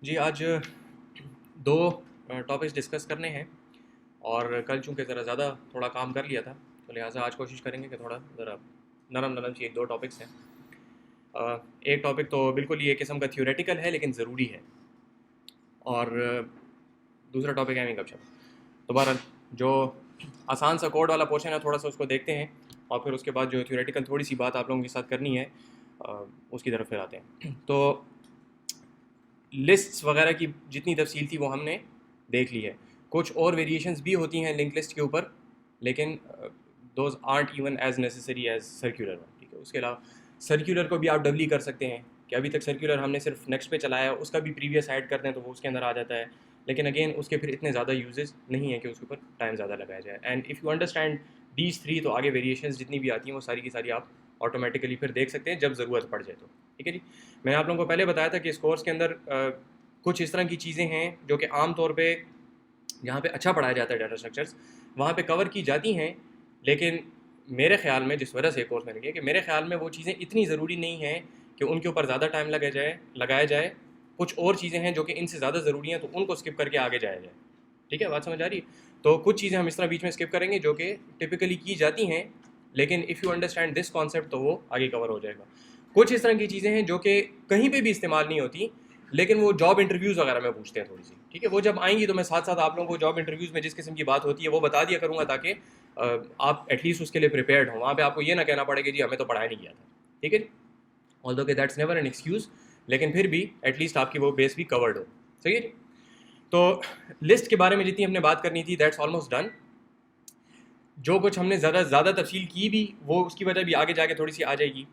जी आज दो topics discuss करने हैं और कल चूँकि ज़रा ज़्यादा थोड़ा काम कर लिया था तो लिहाजा आज कोशिश करेंगे कि थोड़ा ज़रा नरम नरम सी एक दो टॉपिक्स हैं। एक टॉपिक तो बिल्कुल ही एक किस्म का थ्योरेटिकल है लेकिन ज़रूरी है, और दूसरा टॉपिक है गपशप। तो बहरहाल जो आसान सा कोड वाला पोर्शन है थोड़ा सा उसको देखते हैं और फिर उसके बाद जो थ्योरेटिकल थोड़ी सी बात आप लोगों के साथ करनी है उसकी तरफ फिर आते हैं। तो लिस्ट्स वगैरह की जितनी तफसील थी वो हमने देख ली है। कुछ और वेरिएशंस भी होती हैं लिंक लिस्ट के ऊपर, लेकिन those aren't even as necessary as circular one. ठीक है, उसके अलावा सर्कुलर को भी आप डबली कर सकते हैं कि अभी तक सर्कुलर हमने सिर्फ नेक्स्ट पे चलाया है, उसका भी प्रीवियस ऐड करते हैं तो वो उसके अंदर आ जाता है, लेकिन अगेन उसके फिर इतने ज़्यादा यूजेस नहीं है कि उसके ऊपर टाइम ज़्यादा लगाया जाए। And if you understand these three तो आगे वेरिएशंस जितनी भी आती हैं वो सारी की सारी आप ऑटोमेटिकली फिर देख सकते हैं जब ज़रूरत पड़ जाए तो। ठीक है जी, मैंने आप लोगों को पहले बताया था कि इस कोर्स के अंदर कुछ इस तरह की चीज़ें हैं जो कि आम तौर पे जहाँ पे अच्छा पढ़ाया जाता है डाटा स्ट्रक्चर्स वहाँ पे कवर की जाती हैं, लेकिन मेरे ख्याल में जिस वजह से कोर्स मैंने किया कि मेरे ख्याल में वो चीज़ें इतनी ज़रूरी नहीं हैं कि उनके ऊपर ज़्यादा टाइम लगाया जाए। कुछ और चीज़ें हैं जो कि इनसे ज़्यादा ज़रूरी हैं तो उनको स्किप करके आगे जाया जाए। ठीक है, बात समझ आ रही है? तो कुछ चीज़ें हम इस तरह बीच में स्किप करेंगे जो कि टिपिकली की जाती हैं, लेकिन if you understand this concept तो वो आगे कवर हो जाएगा। कुछ इस तरह की चीज़ें हैं जो कि कहीं पे भी इस्तेमाल नहीं होती, लेकिन वो जॉब इंटरव्यूज़ वगैरह में पूछते हैं थोड़ी सी। ठीक है, वो जब आएंगी तो मैं साथ साथ आप लोगों को जॉब इंटरव्यूज़ में जिस किस्म की बात होती है वो बता दिया करूँगा, ताकि आप एटलीस्ट उसके लिए प्रिपेयर्ड हो। वहाँ पे आपको ये ना कहना पड़े कि जी हमें तो पढ़ाया नहीं गया था। ठीक है, ऑल्दो कि दैट्स नेवर एन एक्सक्यूज़, लेकिन फिर भी एटलीस्ट आपकी वो बेस भी कवर्ड हो। सही है जी। तो लिस्ट के बारे में जितनी हमने बात करनी थी दैट्स ऑलमोस्ट डन। जो कुछ हमने ज़्यादा तफसील की भी वो उसकी वजह भी आगे जाके थोड़ी सी आ जाएगी।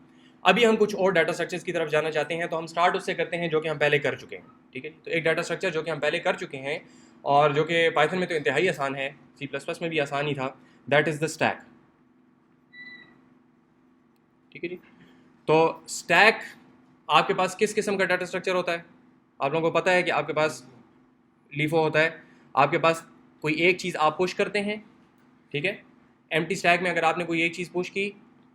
अभी हम कुछ और डाटा स्ट्रक्चर्स की तरफ जाना चाहते हैं, तो हम स्टार्ट उससे करते हैं जो कि हम पहले कर चुके हैं। ठीक है, तो एक डाटा स्ट्रक्चर जो कि हम पहले कर चुके हैं और जो कि पाइथन में तो इंतहाई आसान है, C++ में भी आसान ही था, दैट इज़ द स्टैक। ठीक है जी। तो स्टैक आपके पास किस किस्म का डाटा स्ट्रक्चर होता है? आप लोगों को पता है कि आपके पास लीफो होता है, आपके पास कोई एक चीज़ आप पुश करते हैं। ठीक है, एम्प्टी स्टैक में अगर आपने कोई एक चीज़ पुश की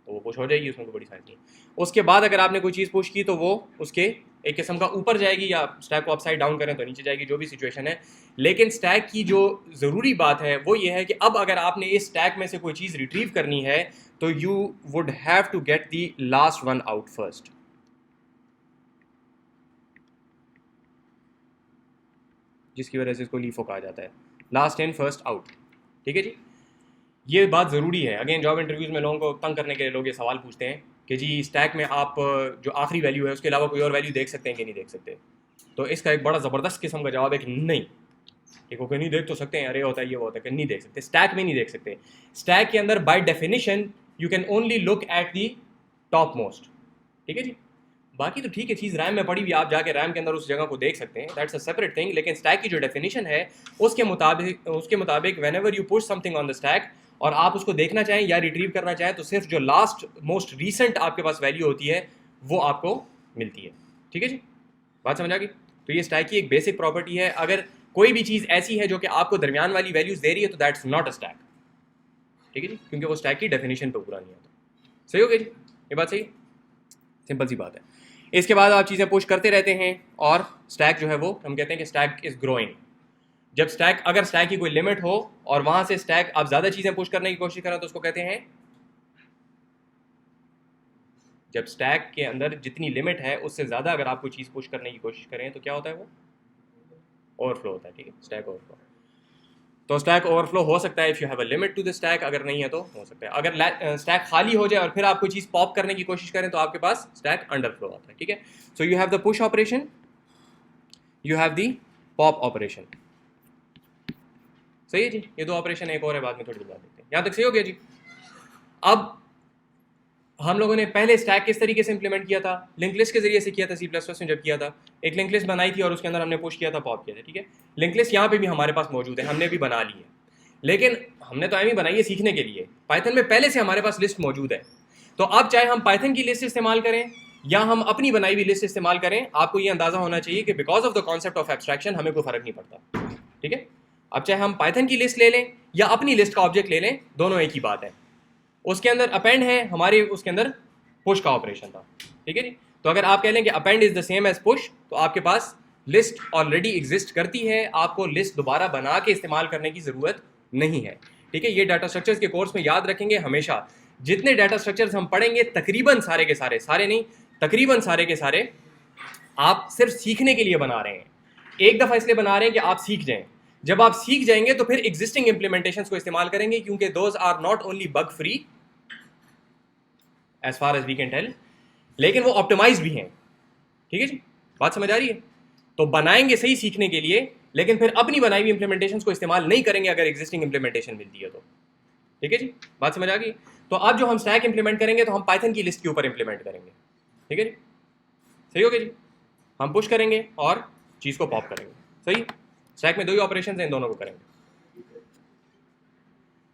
तो वो पुश हो जाएगी, उसमें कोई बड़ी साइज नहीं। उसके बाद अगर आपने कोई चीज़ पुश की तो वो उसके एक किस्म का ऊपर जाएगी, या स्टैक को अपसाइड डाउन करें तो नीचे जाएगी, जो भी सिचुएशन है। लेकिन स्टैक की जो ज़रूरी बात है वो ये है कि अब अगर आपने इस स्टैक में से कोई चीज़ रिट्रीव करनी है तो you would have to get the last one out first. जिसकी वजह से इसको लीफो कहा जाता है, लास्ट इन फर्स्ट आउट। ठीक है जी, ये बात ज़रूरी है। अगेन जॉब इंटरव्यूज़ में लोगों को तंग करने के लिए लोग ये सवाल पूछते हैं कि जी स्टैक में आप जो आखिरी वैल्यू है उसके अलावा कोई और वैल्यू देख सकते हैं कि नहीं देख सकते। तो इसका एक बड़ा ज़बरदस्त किस्म का जवाब है कि नहीं। एक वो नहीं देख तो सकते हैं, अरे होता है ये होता है कि नहीं देख सकते, स्टैक में नहीं देख सकते। स्टैक के अंदर by definition you can only look at the top most. ठीक है जी, बाकी तो ठीक है, चीज़ रैम में पड़ी हुई, आप जाके रैम के अंदर उस जगह को देख सकते हैं, दैट्स अ सेपरेट थिंग। लेकिन स्टैक की जो डेफिनेशन है उसके मुताबिक when ever you push something on the stack और आप उसको देखना चाहें या रिट्रीव करना चाहें तो सिर्फ जो लास्ट मोस्ट रीसेंट आपके पास वैल्यू होती है वो आपको मिलती है। ठीक है जी, बात समझ आ गई? तो ये स्टैक की एक बेसिक प्रॉपर्टी है। अगर कोई भी चीज़ ऐसी है जो कि आपको दरमियान वाली वैल्यूज दे रही है तो दैट्स नॉट अ स्टैक। ठीक है जी, क्योंकि वो स्टैक की डेफिनेशन पर पूरा नहीं आता। सही हो गया जी, ये बात सही, सिंपल सी बात है। इसके बाद आप चीज़ें पुश करते रहते हैं और स्टैक जो है वो हम कहते हैं कि स्टैक इज ग्रोइंग। जब अगर स्टैक की कोई लिमिट हो और वहां से स्टैक आप ज़्यादा चीज़ें पुश करने की कोशिश करें तो उसको कहते हैं, जब स्टैक के अंदर जितनी लिमिट है उससे ज़्यादा अगर आप कोई चीज़ पुश करने की कोशिश करें तो क्या होता है, वो ओवरफ्लो होता है। ठीक है, स्टैक ओवरफ्लो। तो स्टैक ओवरफ्लो हो सकता है if you have a limit to the stack, अगर नहीं है तो हो सकता है अगर स्टैक खाली हो जाए और फिर आप कोई चीज़ पॉप करने की कोशिश करें तो आपके पास स्टैक अंडरफ्लो आता है। ठीक है, so you have the push operation, you have the pop operation. सही है जी, ये दो ऑपरेशन एक और है, बाद में थोड़ी देर बाद देखते हैं। यहाँ तक सही हो गया जी। अब हम लोगों ने पहले स्टैक किस तरीके से इंप्लीमेंट किया था, लिंक लिस्ट के जरिए से किया था। C++ में जब किया था एक लिंक लिस्ट बनाई थी और उसके अंदर हमने पुश किया था, पॉप किया था। ठीक है, लिंक लिस्ट यहाँ पे भी हमारे पास मौजूद है, हमने भी बना ली है, लेकिन हमने तो एम बनाई है सीखने के लिए। पाइथन में पहले से हमारे पास लिस्ट मौजूद है, तो अब चाहे हम पाइथन की लिस्ट इस्तेमाल करें या हम अपनी बनाई हुई लिस्ट इस्तेमाल करें, आपको ये अंदाजा होना चाहिए कि because of the concept of abstraction हमें कोई फर्क नहीं पड़ता। ठीक है, अब चाहे हम पाइथन की लिस्ट ले लें या अपनी लिस्ट का ऑब्जेक्ट ले लें, दोनों एक ही बात है। उसके अंदर अपेंड है, हमारे उसके अंदर पुश का ऑपरेशन था। ठीक है जी, तो अगर आप कह लें कि append is the same as push तो आपके पास लिस्ट ऑलरेडी एग्जिस्ट करती है, आपको लिस्ट दोबारा बना के इस्तेमाल करने की ज़रूरत नहीं है। ठीक है, ये डाटा स्ट्रक्चर्स के कोर्स में याद रखेंगे हमेशा। जितने डाटा स्ट्रक्चर्स हम पढ़ेंगे तकरीबन सारे के सारे, सारे नहीं तकरीबन सारे के सारे, आप सिर्फ सीखने के लिए बना रहे हैं। एक दफ़ा इसलिए बना रहे हैं कि आप सीख जाएं। जब आप सीख जाएंगे तो फिर एग्जिस्टिंग इंप्लीमेंटेशंस को इस्तेमाल करेंगे, क्योंकि those are not only bug free as far as we can tell, लेकिन वो ऑप्टिमाइज भी हैं। ठीक है जी, बात समझ आ रही है? तो बनाएंगे सही सीखने के लिए, लेकिन फिर अपनी बनाई हुई इंप्लीमेंटेशंस को इस्तेमाल नहीं करेंगे अगर एग्जिस्टिंग इंप्लीमेंटेशन मिलती है तो। ठीक है जी, बात समझ आ गई? तो अब जो हम स्टैक इंप्लीमेंट करेंगे तो हम पाइथन की लिस्ट के ऊपर इंप्लीमेंट करेंगे। ठीक है जी, सही हो गया जी? हम पुश करेंगे और चीज़ को पॉप करेंगे। सही, स्टैक में दो ही ऑपरेशन हैं, इन दोनों को करेंगे।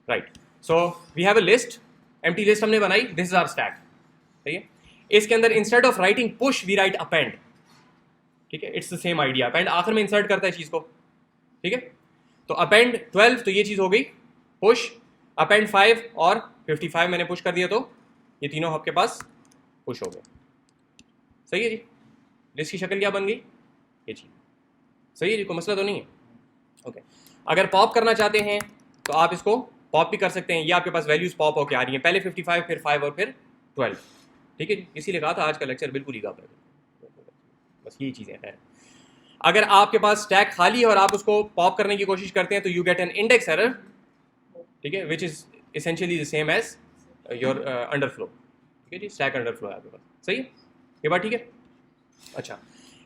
Right, so we have a list, empty list हमने बनाई, दिस इज आवर स्टैक। सही है, इसके अंदर instead of writing push we write append. ठीक है, it's the same idea, append आखिर में इंसर्ट करता है चीज़ को। ठीक है, तो अपेंड 12 तो ये चीज़ हो गई पुश, अपेंड 5 और 55 मैंने पुश कर दिया, तो ये तीनों आपके पास पुश हो गए। सही है जी, लिस्ट की शक्ल क्या बन गई? ये चीज़ सही है जी, कोई मसला तो नहीं है? ओके, अगर पॉप करना चाहते हैं तो आप इसको पॉप भी कर सकते हैं। ये आपके पास वैल्यूज पॉप होकर आ रही हैं, पहले 55 फिर 5 और फिर 12। ठीक है जी, इसीलिए कहा था आज का लेक्चर बिल्कुल ही गाप है, बस यही चीज़ें हैं। अगर आपके पास स्टैक खाली है और आप उसको पॉप करने की कोशिश करते हैं तो you get an index error. ठीक है, which is essentially the same as your underflow. ठीक है जी, स्टैक अंडरफ्लो है आपके पास। सही है, ये बात ठीक है? अच्छा,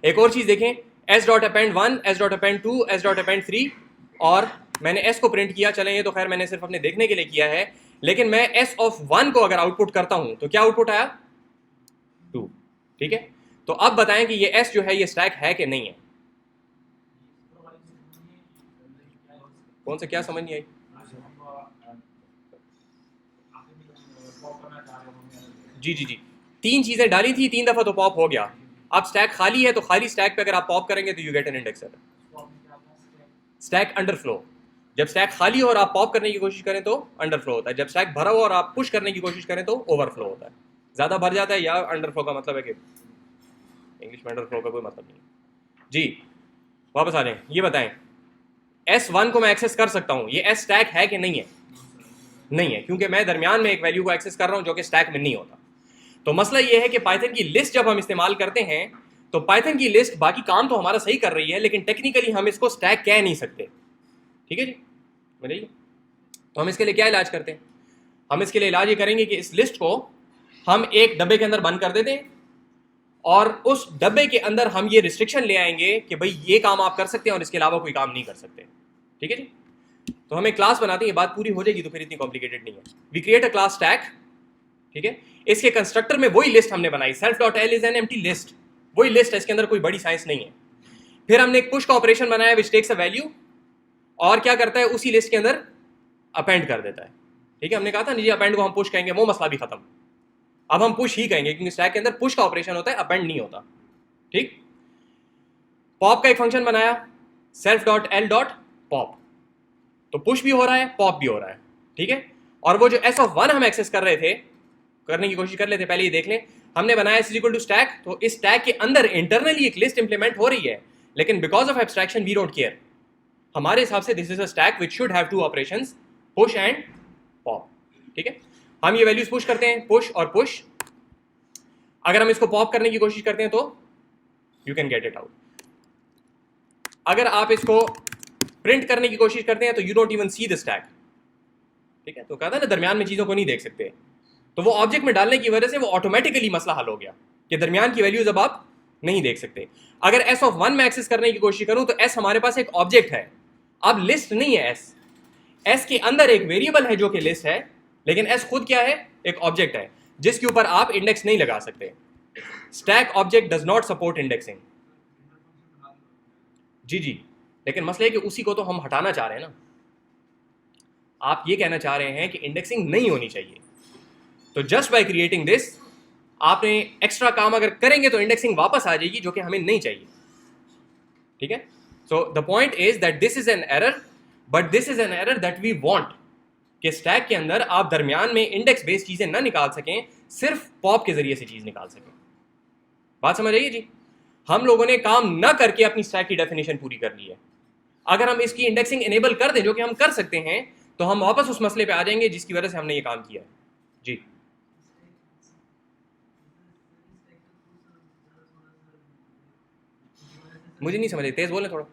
एक और चीज़ देखें, S dot append 1, S dot append 2, S dot append 3, और मैंने एस को प्रिंट किया। चलें, ये तो खैर मैंने सिर्फ अपने देखने के लिए किया है, लेकिन मैं एस ऑफ 1 को अगर आउटपुट करता हूं तो क्या आउटपुट आया? 2। ठीक है, तो अब बताएं कि ये एस जो है ये स्टैक है कि नहीं है? कौन सा, क्या समझ नहीं आई? जी जी जी, 3 चीज़ें डाली थी, 3 दफ़ा तो पॉप हो गया। अब स्टैक खाली है तो खाली स्टैक पे अगर आप पॉप करेंगे तो you get an index error. Stack underflow, जब स्टैक खाली हो और आप पॉप करने की कोशिश करें तो अंडरफ्लो होता है, जब स्टैक भरा हो और आप पुश करने की कोशिश करें तो ओवरफ्लो होता है। ज़्यादा भर जाता है, या अंडरफ्लो का मतलब है कि इंग्लिश में अंडरफ्लो का कोई मतलब नहीं। जी, वापस आ जाएं, ये बताएं, S1 को मैं एक्सेस कर सकता हूँ, ये S स्टैक है कि नहीं है? नहीं है, क्योंकि मैं दरमियान में एक वैल्यू को एक्सेस कर रहा हूँ जो कि स्टैक में नहीं होता। तो मसला ये है कि पाइथन की लिस्ट जब हम इस्तेमाल करते हैं तो पाइथन की लिस्ट बाकी काम तो हमारा सही कर रही है, लेकिन टेक्निकली हम इसको स्टैक कह नहीं सकते। ठीक है जी, बताइए, तो हम इसके लिए क्या इलाज करते हैं? हम इसके लिए इलाज ये करेंगे कि इस लिस्ट को हम एक डब्बे के अंदर बंद कर देते हैं, और उस डब्बे के अंदर हम ये रिस्ट्रिक्शन ले आएंगे कि भाई ये काम आप कर सकते हैं और इसके अलावा कोई काम नहीं कर सकते। ठीक है जी, तो हम एक क्लास बनाते हैं, ये बात पूरी हो जाएगी तो फिर इतनी कॉम्प्लिकेटेड नहीं है। We create a class stack. ठीक है, इसके कंस्ट्रक्टर में वही लिस्ट हमने बनाई, self dot L is an empty list, वही लिस्ट है, इसके अंदर कोई बड़ी साइंस नहीं है। फिर हमने एक पुश का ऑपरेशन बनाया विच टेक्स अ वैल्यू, और क्या करता है, उसी लिस्ट के अंदर अपेंड कर देता है। ठीक है, हमने कहा था नहीं जी अपेंड को हम पुश कहेंगे, वो मसला भी खत्म। अब हम पुश ही कहेंगे, क्योंकि स्टैक के अंदर पुश का ऑपरेशन होता है, अपेंड नहीं होता। ठीक, पॉप का एक फंक्शन बनाया, self dot L dot pop, तो पुश भी हो रहा है, पॉप भी हो रहा है। ठीक है, और वो जो एस ऑफ 1 हम एक्सेस कर रहे थे, करने की कोशिश कर लेते, पहले ये देख लें, हमने बनाया इज इक्वल टू स्टैक, तो इस स्टैक के अंदर इंटरनली एक लिस्ट इंप्लीमेंट हो रही है, लेकिन because of abstraction we don't care. हमारे हिसाब से this is a stack which should have 2 operations, push and pop. ठीक है, हम ये वैल्यूज पुश करते हैं, पुश और पुश। अगर हम इसको पॉप करने की कोशिश करते हैं तो you can get it out. अगर आप इसको प्रिंट करने की कोशिश करते हैं तो you don't even see the stack. ठीक है, तो कहता है ना दरमियान में चीज़ों को नहीं देख सकते, तो वो ऑब्जेक्ट में डालने की वजह से वो ऑटोमेटिकली मसला हल हो गया कि दरमियान की वैल्यूज अब आप नहीं देख सकते। अगर एस ऑफ 1 में एक्सेस करने की कोशिश करूं तो एस हमारे पास एक ऑब्जेक्ट है, अब लिस्ट नहीं है। एस के अंदर एक वेरिएबल है जो कि लिस्ट है, लेकिन एस खुद क्या है, एक ऑब्जेक्ट है जिसके ऊपर आप इंडेक्स नहीं लगा सकते। Stack object does not support indexing. जी जी, लेकिन मसला है कि उसी को तो हम हटाना चाह रहे हैं ना। आप ये कहना चाह रहे हैं कि इंडेक्सिंग नहीं होनी चाहिए, तो जस्ट बाय क्रिएटिंग दिस आपने एक्स्ट्रा काम अगर करेंगे तो इंडेक्सिंग वापस आ जाएगी, जो कि हमें नहीं चाहिए। ठीक है, so the point is that this is an error, but this is an error that we want, कि स्टैक के अंदर आप दरमियान में इंडेक्स बेस्ड चीजें ना निकाल सकें, सिर्फ पॉप के जरिए से चीज निकाल सकें। बात समझ रही है जी? हम लोगों ने काम न करके अपनी स्टैक की डेफिनेशन पूरी कर ली है। अगर हम इसकी इंडेक्सिंग इनेबल कर दें, जो कि हम कर सकते हैं, तो हम वापस उस मसले पे आ जाएंगे जिसकी वजह से हमने ये काम किया है। जी मुझे नहीं समझे, तेज बोलें थोड़ा।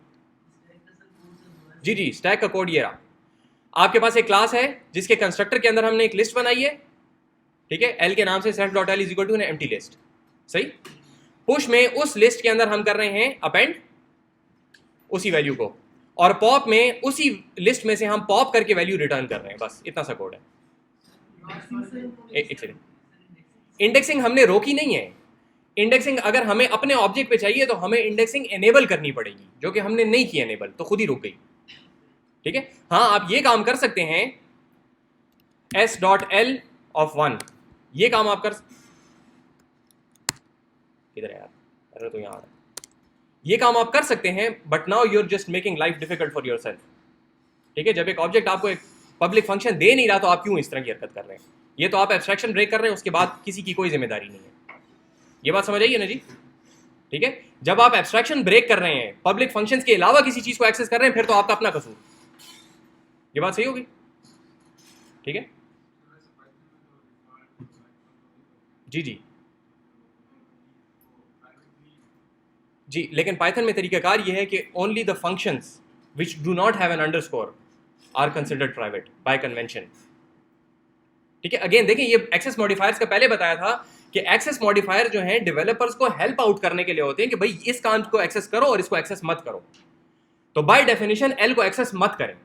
जी जी, स्टैक का कोड ये रहा। आपके पास एक क्लास है जिसके कंस्ट्रक्टर के अंदर हमने एक लिस्ट बनाई है, ठीक है, एल के नाम से, self dot L is equal to empty list, सही। पुश में उस लिस्ट के अंदर हम कर रहे हैं अपेंड उसी वैल्यू को, और पॉप में उसी लिस्ट में से हम पॉप करके वैल्यू रिटर्न कर रहे हैं, बस इतना सा कोड है। एक सेकंड, इंडेक्सिंग हमने रोकी नहीं है। इंडेक्सिंग अगर हमें अपने ऑब्जेक्ट पे चाहिए तो हमें इंडेक्सिंग एनेबल करनी पड़ेगी, जो कि हमने नहीं की एनेबल, तो खुद ही रुक गई, ठीक है। हाँ, आप ये काम कर सकते हैं, एस डॉट एल ऑफ 1, ये काम आप कर, किधर है यार, अरे तो यहाँ आ रहा है, ये काम आप कर सकते हैं, but now you are just making life difficult for yourself, ठीक है। जब एक ऑब्जेक्ट आपको एक पब्लिक फंक्शन दे नहीं रहा तो आप क्यों इस तरह की हरकत कर रहे हैं? ये तो आप एब्स्ट्रैक्शन ब्रेक कर रहे हैं, उसके बाद किसी की कोई जिम्मेदारी नहीं है। ये बात समझ आइए ना जी, ठीक है। जब आप एब्स्ट्रैक्शन ब्रेक कर रहे हैं, पब्लिक फंक्शंस के अलावा किसी चीज को एक्सेस कर रहे हैं, फिर तो आपका अपना कसूर। ये बात सही होगी, ठीक है। जी जी जी, लेकिन पाइथन में तरीकाकार ये है कि only the functions which do not have an underscore are considered private by convention, ठीक है। अगेन देखिए, ये एक्सेस मॉडिफायर्स का पहले बताया था कि एक्सेस मॉडिफायर जो हैं डेवलपर्स को हेल्प आउट करने के लिए होते हैं कि भाई इस काम को एक्सेस करो और इसको एक्सेस मत करो। तो बाय डेफिनेशन एल को एक्सेस मत करें,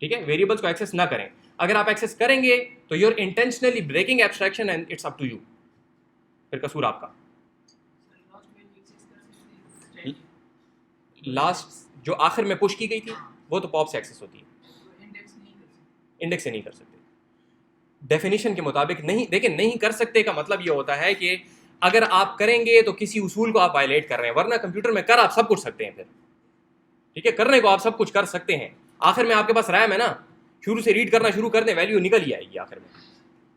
ठीक है, वेरिएबल्स को एक्सेस ना करें। अगर आप एक्सेस करेंगे तो your intentionally breaking abstraction and it's up to you, फिर कसूर आपका। लास्ट जो आखिर में पुश की गई थी वो तो पॉप से एक्सेस होती है, इंडेक्स से नहीं कर सकते। डेफिनेशन के मुताबिक नहीं, देखिए नहीं कर सकते का मतलब ये होता है कि अगर आप करेंगे तो किसी उसूल को आप वायलेट कर रहे हैं, वरना कंप्यूटर में कर आप सब कुछ सकते हैं फिर, ठीक है, करने को आप सब कुछ कर सकते हैं। आखिर में आपके पास रैम है ना, शुरू से रीड करना शुरू कर दें, वैल्यू निकल ही आएगी आखिर में,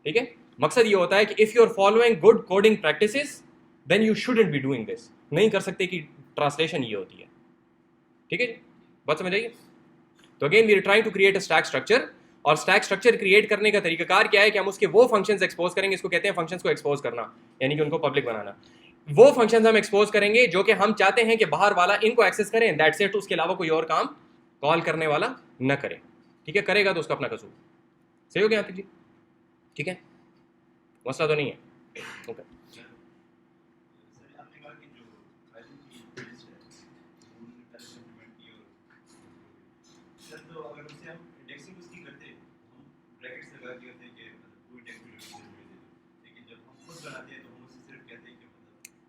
ठीक है। मकसद ये होता है कि if you are following good coding practices then you shouldn't be doing this. नहीं कर सकते की ट्रांसलेशन ये होती है, ठीक है जी, बात समझ आइए। तो again we are trying to create a stack structure, और स्टैक स्ट्रक्चर क्रिएट करने का तरीकाकार क्या है कि हम उसके वो फंक्शंस एक्सपोज करेंगे, इसको कहते हैं फंक्शंस को एक्सपोज करना, यानी कि उनको पब्लिक बनाना। वो फंक्शंस हम एक्सपोज करेंगे जो कि हम चाहते हैं कि बाहर वाला इनको एक्सेस करें, दैट्स इट, उसके अलावा कोई और काम कॉल करने वाला न करे, ठीक है। करेगा तो उसका अपना कसूर। सही हो गया यहाँ तक जी, ठीक है, मसला तो नहीं है, ओके।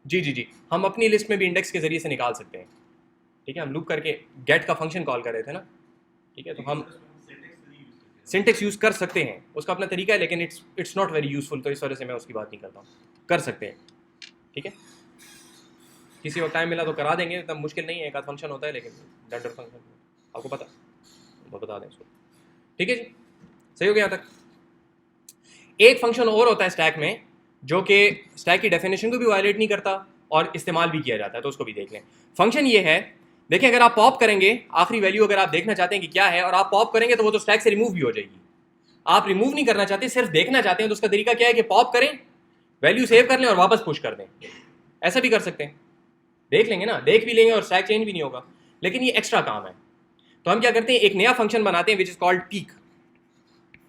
जी जी जी, हम अपनी लिस्ट में भी इंडेक्स के जरिए से निकाल सकते हैं, ठीक है। हम लूप करके गेट का फंक्शन कॉल कर रहे थे ना, ठीक है, तो हम सिंटेक्स यूज़ कर सकते हैं, उसका अपना तरीका है, लेकिन इट्स नॉट वेरी यूजफुल, तो इस वजह से मैं उसकी बात नहीं करता हूँ। कर सकते हैं, ठीक है, किसी वक्त टाइम मिला तो करा देंगे, इतना मुश्किल नहीं है, एक आध फंक्शन होता है, लेकिन डेंडर फंक्शन आपको पता, वो बता दें उसको, ठीक है जी। सही हो गया यहाँ तक। एक फंक्शन और होता है स्टैक में जो कि स्टैक की डेफिनेशन को भी वायलेट नहीं करता और इस्तेमाल भी किया जाता है, तो उसको भी देख लें। फंक्शन ये है, देखिए, अगर आप पॉप करेंगे आखिरी वैल्यू, अगर आप देखना चाहते हैं कि क्या है, और आप पॉप करेंगे तो वो तो स्टैक से रिमूव भी हो जाएगी। आप रिमूव नहीं करना चाहते, सिर्फ देखना चाहते हैं, तो उसका तरीका क्या है कि पॉप करें, वैल्यू सेव कर लें और वापस पुश कर दें। ऐसा भी कर सकते हैं, देख लेंगे ना, देख भी लेंगे और स्टैक चेंज भी नहीं होगा, लेकिन ये एक्स्ट्रा काम है। तो हम क्या करते हैं, एक नया फंक्शन बनाते हैं विच इज कॉल्ड पीक।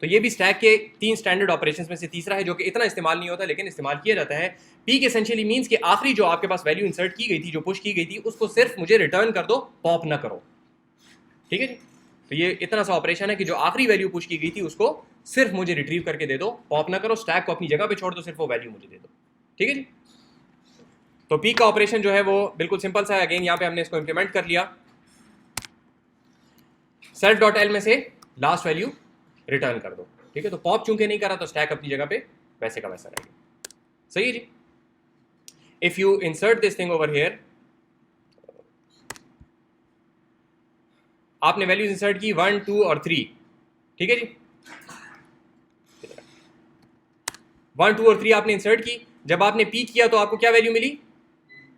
तो ये भी स्टैक के 3 स्टैंडर्ड ऑपरेशंस में से तीसरा है, जो कि इतना इस्तेमाल नहीं होता लेकिन इस्तेमाल किया जाता है। पीक एसेंशियली मींस कि आखिरी जो आपके पास वैल्यू इंसर्ट की गई थी, जो पुश की गई थी, उसको सिर्फ मुझे रिटर्न कर दो, पॉप ना करो, ठीक है जी। तो ये इतना सा ऑपरेशन है कि जो आखिरी वैल्यू पुश की गई थी उसको सिर्फ मुझे रिट्रीव करके दे दो, पॉप ना करो, स्टैक को अपनी जगह पे छोड़ दो, सिर्फ वो वैल्यू मुझे दे दो, ठीक है जी। तो पीक का ऑपरेशन जो है वो बिल्कुल सिंपल सा है। अगेन यहाँ पे हमने इसको इंप्लीमेंट कर लिया, सेल्फ डॉट एल में से लास्ट वैल्यू रिटर्न कर दो, ठीक है। तो पॉप चूंकि नहीं करा तो स्टैक अपनी जगह पे वैसे का वैसा रहेगा, सही है जी। If you insert this thing over here, आपने वैल्यूज इंसर्ट की 1 2 और 3, ठीक है जी। 1 2 और 3 आपने इंसर्ट की, जब आपने पी किया तो आपको क्या वैल्यू मिली,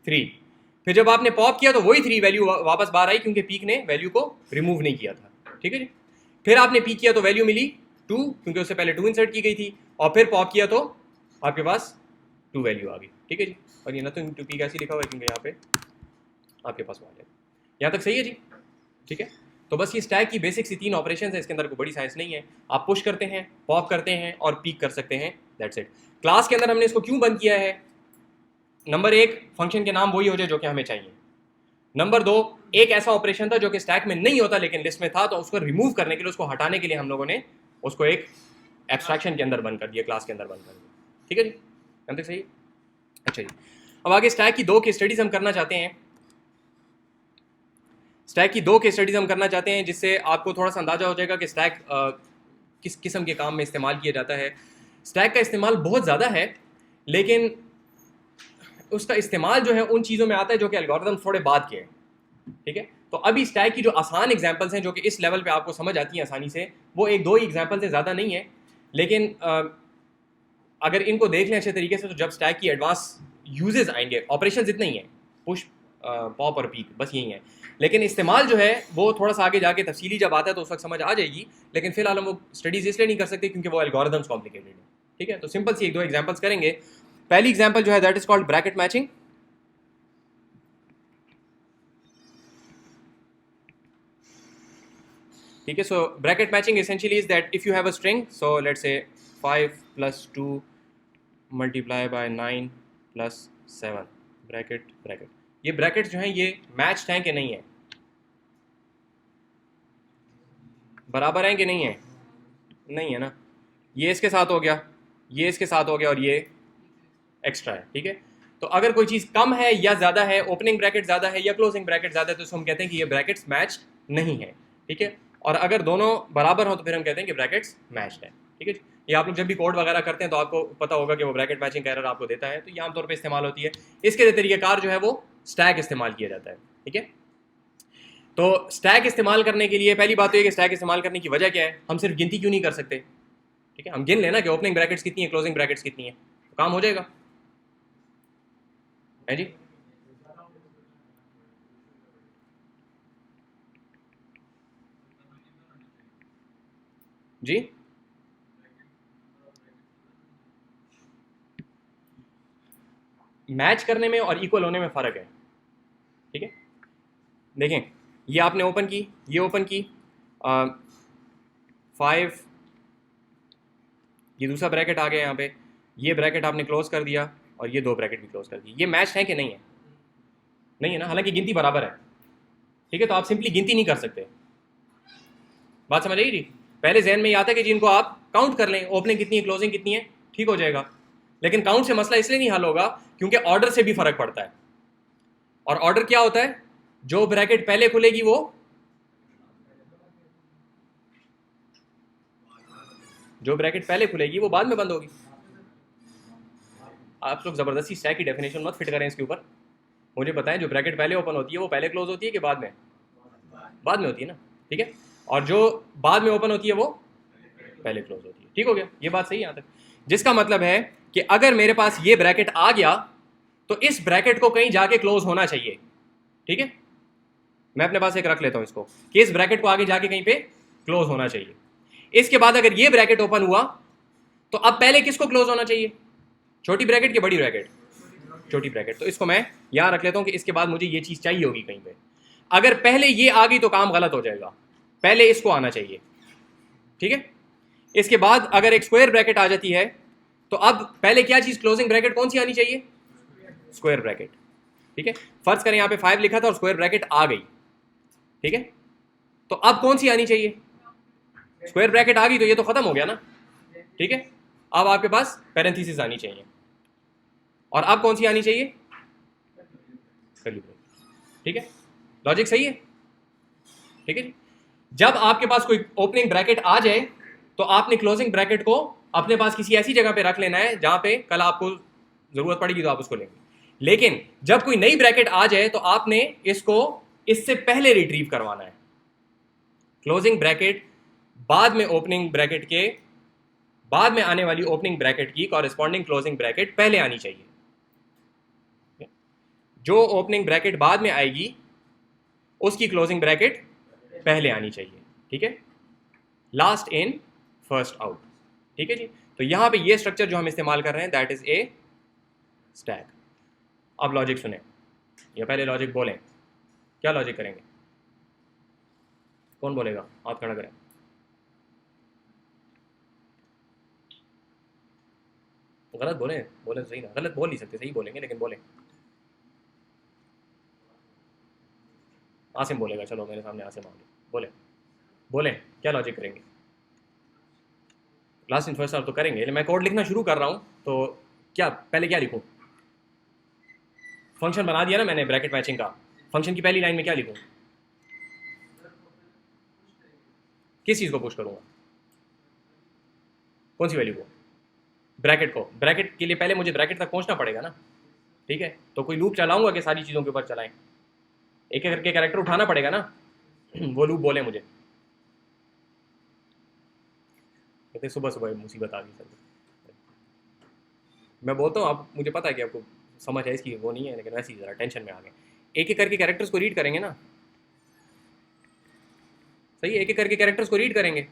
3। फिर जब आपने पॉप किया तो वही 3 वैल्यू वापस बाहर आई क्योंकि पीक ने वैल्यू को रिमूव नहीं किया था, ठीक है जी। फिर आपने पीक किया तो वैल्यू मिली 2 क्योंकि उससे पहले 2 इंसर्ट की गई थी, और फिर पॉप किया तो आपके पास 2 वैल्यू आ गई, ठीक है जी। और ये नथिंग टू पीक ऐसे लिखा हुआ है क्योंकि यहाँ पे आपके पास आ जाएगा। यहाँ तक सही है जी, ठीक है। तो बस ये स्टैक की बेसिक सी 3 ऑपरेशन है, इसके अंदर कोई बड़ी साइंस नहीं है। आप पुश करते हैं, पॉप करते हैं और पीक कर सकते हैं, दैट्स इट। क्लास के अंदर हमने इसको क्यों बंद किया है? नंबर 1, फंक्शन के नाम वही हो जाए जो कि हमें चाहिए। नंबर 2, एक ऐसा ऑपरेशन था जो कि स्टैक में नहीं होता लेकिन लिस्ट में था, तो उसको रिमूव करने के लिए, उसको हटाने के लिए हम लोगों ने उसको एक एब्स्ट्रैक्शन के अंदर बंद कर दिया, क्लास के अंदर बंद कर दिया, ठीक है जी। हम तक सही? अच्छा जी। अब आगे स्टैक की 2 केस स्टडीज हम करना चाहते हैं। स्टैक की 2 केस स्टडीज हम करना चाहते हैं जिससे आपको थोड़ा सा अंदाजा हो जाएगा कि स्टैक किस किस्म के काम में इस्तेमाल किया जाता है। स्टैक का इस्तेमाल बहुत ज़्यादा है, लेकिन उसका इस्तेमाल जो है उन चीज़ों में आता है जो कि एल्गोरिथम थोड़े बाद के हैं, ठीक है। तो अभी स्टैक की जो आसान एग्जांपल्स हैं जो कि इस लेवल पे आपको समझ आती हैं आसानी से, वो 1-2 ही एग्जांपल्स हैं, ज़्यादा नहीं है। लेकिन अगर इनको देख लें अच्छे तरीके से तो जब स्टैक की एडवांस यूजेस आएंगे, ऑपरेशंस इतने ही हैं, पुश, पॉप और पीक, बस यही है। लेकिन इस्तेमाल जो है वो थोड़ा सा आगे जाके तफसीली जब आता है तो उस वक्त समझ आ जाएगी, लेकिन फिलहाल हम वो स्टडीज इसलिए नहीं कर सकते क्योंकि वो एल्गोरिथम्स कॉम्प्लिकेटेड है, ठीक है। तो सिंपल सी 1-2 एग्जांपल्स करेंगे। पहली एग्जांपल जो है that is called bracket matching, ठीक है। So bracket matching essentially is that if you have a string, so let's say 5 + 2 multiply by 9 + 7 bracket bracket. ये ब्रैकेट्स जो हैं ये मैच्ड हैं कि नहीं है, बराबर हैं कि नहीं है? नहीं है ना। ये इसके साथ हो गया, ये इसके साथ हो गया और ये एक्स्ट्रा है, ठीक है। तो अगर कोई चीज़ कम है या ज़्यादा है, ओपनिंग ब्रैकेट ज़्यादा है या क्लोजिंग ब्रैकेट ज़्यादा है, तो इसको हम कहते हैं कि ये ब्रैकेट्स मैच नहीं है, ठीक है। और अगर दोनों बराबर हो तो फिर हम कहते हैं कि ब्रैकेट्स मैच्ड है, ठीक है। ये आप लोग जब भी कोड वगैरह करते हैं तो आपको पता होगा कि वो ब्रैकेट मैचिंग का एरर आपको देता है, तो ये आमतौर पर इस्तेमाल होती है। इसके लिए तरीक़ेकार जो है वो स्टैक इस्तेमाल किया जाता है, ठीक है। तो स्टैक इस्तेमाल करने के लिए पहली बात तो ये कि स्टैक इस्तेमाल करने की वजह क्या है, हम सिर्फ गिनती क्यों नहीं कर सकते, ठीक है। हम गिन लेना कि ओपनिंग ब्रैकेट्स कितनी है, क्लोजिंग ब्रैकेट्स कितनी है, तो काम हो जाएगा, है जी। जी मैच करने में और इक्वल होने में फ़र्क है, ठीक है। देखें, ये आपने ओपन की, ये ओपन की, 5, ये दूसरा ब्रैकेट आ गया यहाँ पे, ये ब्रैकेट आपने क्लोज कर दिया और ये 2 ब्रैकेट भी क्लोज कर दिए। ये मैच है कि नहीं है? नहीं है ना, हालांकि गिनती बराबर है, ठीक है। तो आप सिंपली गिनती नहीं कर सकते, बात समझ आई जी। पहले जहन में ये आता है कि जिनको आप काउंट कर लें, ओपनिंग कितनी है, क्लोजिंग कितनी है, ठीक हो जाएगा। लेकिन काउंट से मसला इसलिए नहीं हल होगा क्योंकि ऑर्डर से भी फर्क पड़ता है। और ऑर्डर क्या होता है? जो ब्रैकेट पहले खुलेगी वो, जो ब्रैकेट पहले खुलेगी वो बाद में बंद होगी। आप लोग जबरदस्ती स्टैक की डेफिनेशन मत फिट करें इसके ऊपर, मुझे बताएं जो ब्रैकेट पहले ओपन होती है वो पहले क्लोज होती है कि बाद में? बाद में होती है ना, ठीक है। और जो बाद में ओपन होती है वो पहले क्लोज होती है, ठीक हो गया। ये बात सही है यहाँ तक, जिसका मतलब है कि अगर मेरे पास ये ब्रैकेट आ गया तो इस ब्रैकेट को कहीं जाके क्लोज होना चाहिए, ठीक है। मैं अपने पास एक रख लेता हूं इसको कि इस ब्रैकेट को आगे जाके कहीं पे क्लोज होना चाहिए। इसके बाद अगर ये ब्रैकेट ओपन हुआ तो अब पहले किसको क्लोज होना चाहिए? छोटी ब्रैकेट की बड़ी ब्रैकेट? छोटी ब्रैकेट। तो इसको मैं यहां रख लेता हूं कि इसके बाद मुझे ये चीज चाहिए होगी कहीं पे। अगर पहले ये आ गई तो काम गलत हो जाएगा, पहले इसको आना चाहिए, ठीक है। इसके बाद अगर एक स्क्वायर ब्रैकेट आ जाती है तो अब पहले क्या चीज, क्लोजिंग ब्रैकेट कौन सी आनी चाहिए? स्क्वायर ब्रैकेट, ठीक है। फर्ज करें यहां पे 5 लिखा था और स्क्वायर ब्रैकेट आ गई, ठीक है। तो अब कौन सी आनी चाहिए? स्क्वायर ब्रैकेट आ गई तो ये तो खत्म हो गया ना, ठीक है। अब आपके पास पैरेंथेसिस आनी चाहिए, और अब कौन सी आनी चाहिए? कर्ली ब्रैकेट, ठीक है। लॉजिक सही है, ठीक है। जब आपके पास कोई ओपनिंग ब्रैकेट आ जाए तो आपने क्लोजिंग ब्रैकेट को अपने पास किसी ऐसी जगह पे रख लेना है जहां पे कल आपको जरूरत पड़ेगी तो आप उसको लेंगे। लेकिन जब कोई नई ब्रैकेट आ जाए तो आपने इसको इससे पहले रिट्रीव करवाना है। क्लोजिंग ब्रैकेट बाद में ओपनिंग ब्रैकेट के, बाद में आने वाली ओपनिंग ब्रैकेट की कॉरेस्पॉन्डिंग क्लोजिंग ब्रैकेट पहले आनी चाहिए। जो ओपनिंग ब्रैकेट बाद में आएगी उसकी क्लोजिंग ब्रैकेट पहले आनी चाहिए, ठीक है, लास्ट इन फर्स्ट आउट, ठीक है जी। तो यहाँ पे ये स्ट्रक्चर जो हम इस्तेमाल कर रहे हैं दैट इज ए स्टैक। अब लॉजिक सुने, या पहले लॉजिक बोलें, क्या लॉजिक करेंगे, कौन बोलेगा, हाथ खड़ा करें। गलत बोले, बोले सही ना, गलत बोल नहीं सकते, सही बोलेंगे लेकिन बोले। आसिम बोलेगा, चलो मेरे सामने आसिम आओगे, बोले बोले क्या लॉजिक करेंगे। लास्ट इन फर्स्ट आउट तो करेंगे, मैं कोड लिखना शुरू कर रहा हूँ तो क्या पहले क्या लिखूँ, फंक्शन बना दिया ना मैंने ब्रैकेट मैचिंग का, फंक्शन की पहली लाइन में क्या लिखूँ, किस चीज़ को पुश करूँगा, कौन सी वैल्यू को, ब्रैकेट को। ब्रैकेट के लिए पहले मुझे ब्रैकेट तक पहुँचना पड़ेगा ना, ठीक है, तो कोई लूप चलाऊंगा कि सारी चीज़ों के ऊपर चलाएं, एक एक करके कैरेक्टर उठाना पड़ेगा ना वो लूप बोले मुझे। कहते सुबह सुबह मुसीबत आ गई सर, मैं बोलता हूँ, आप मुझे पता है कि आपको समझ है इसकी वो नहीं है, लेकिन वैसे ही ज़रा टेंशन में आ गए। एक एक करके कैरेक्टर्स को रीड करेंगे ना, सही, एक एक करके कैरेक्टर्स को रीड करेंगे।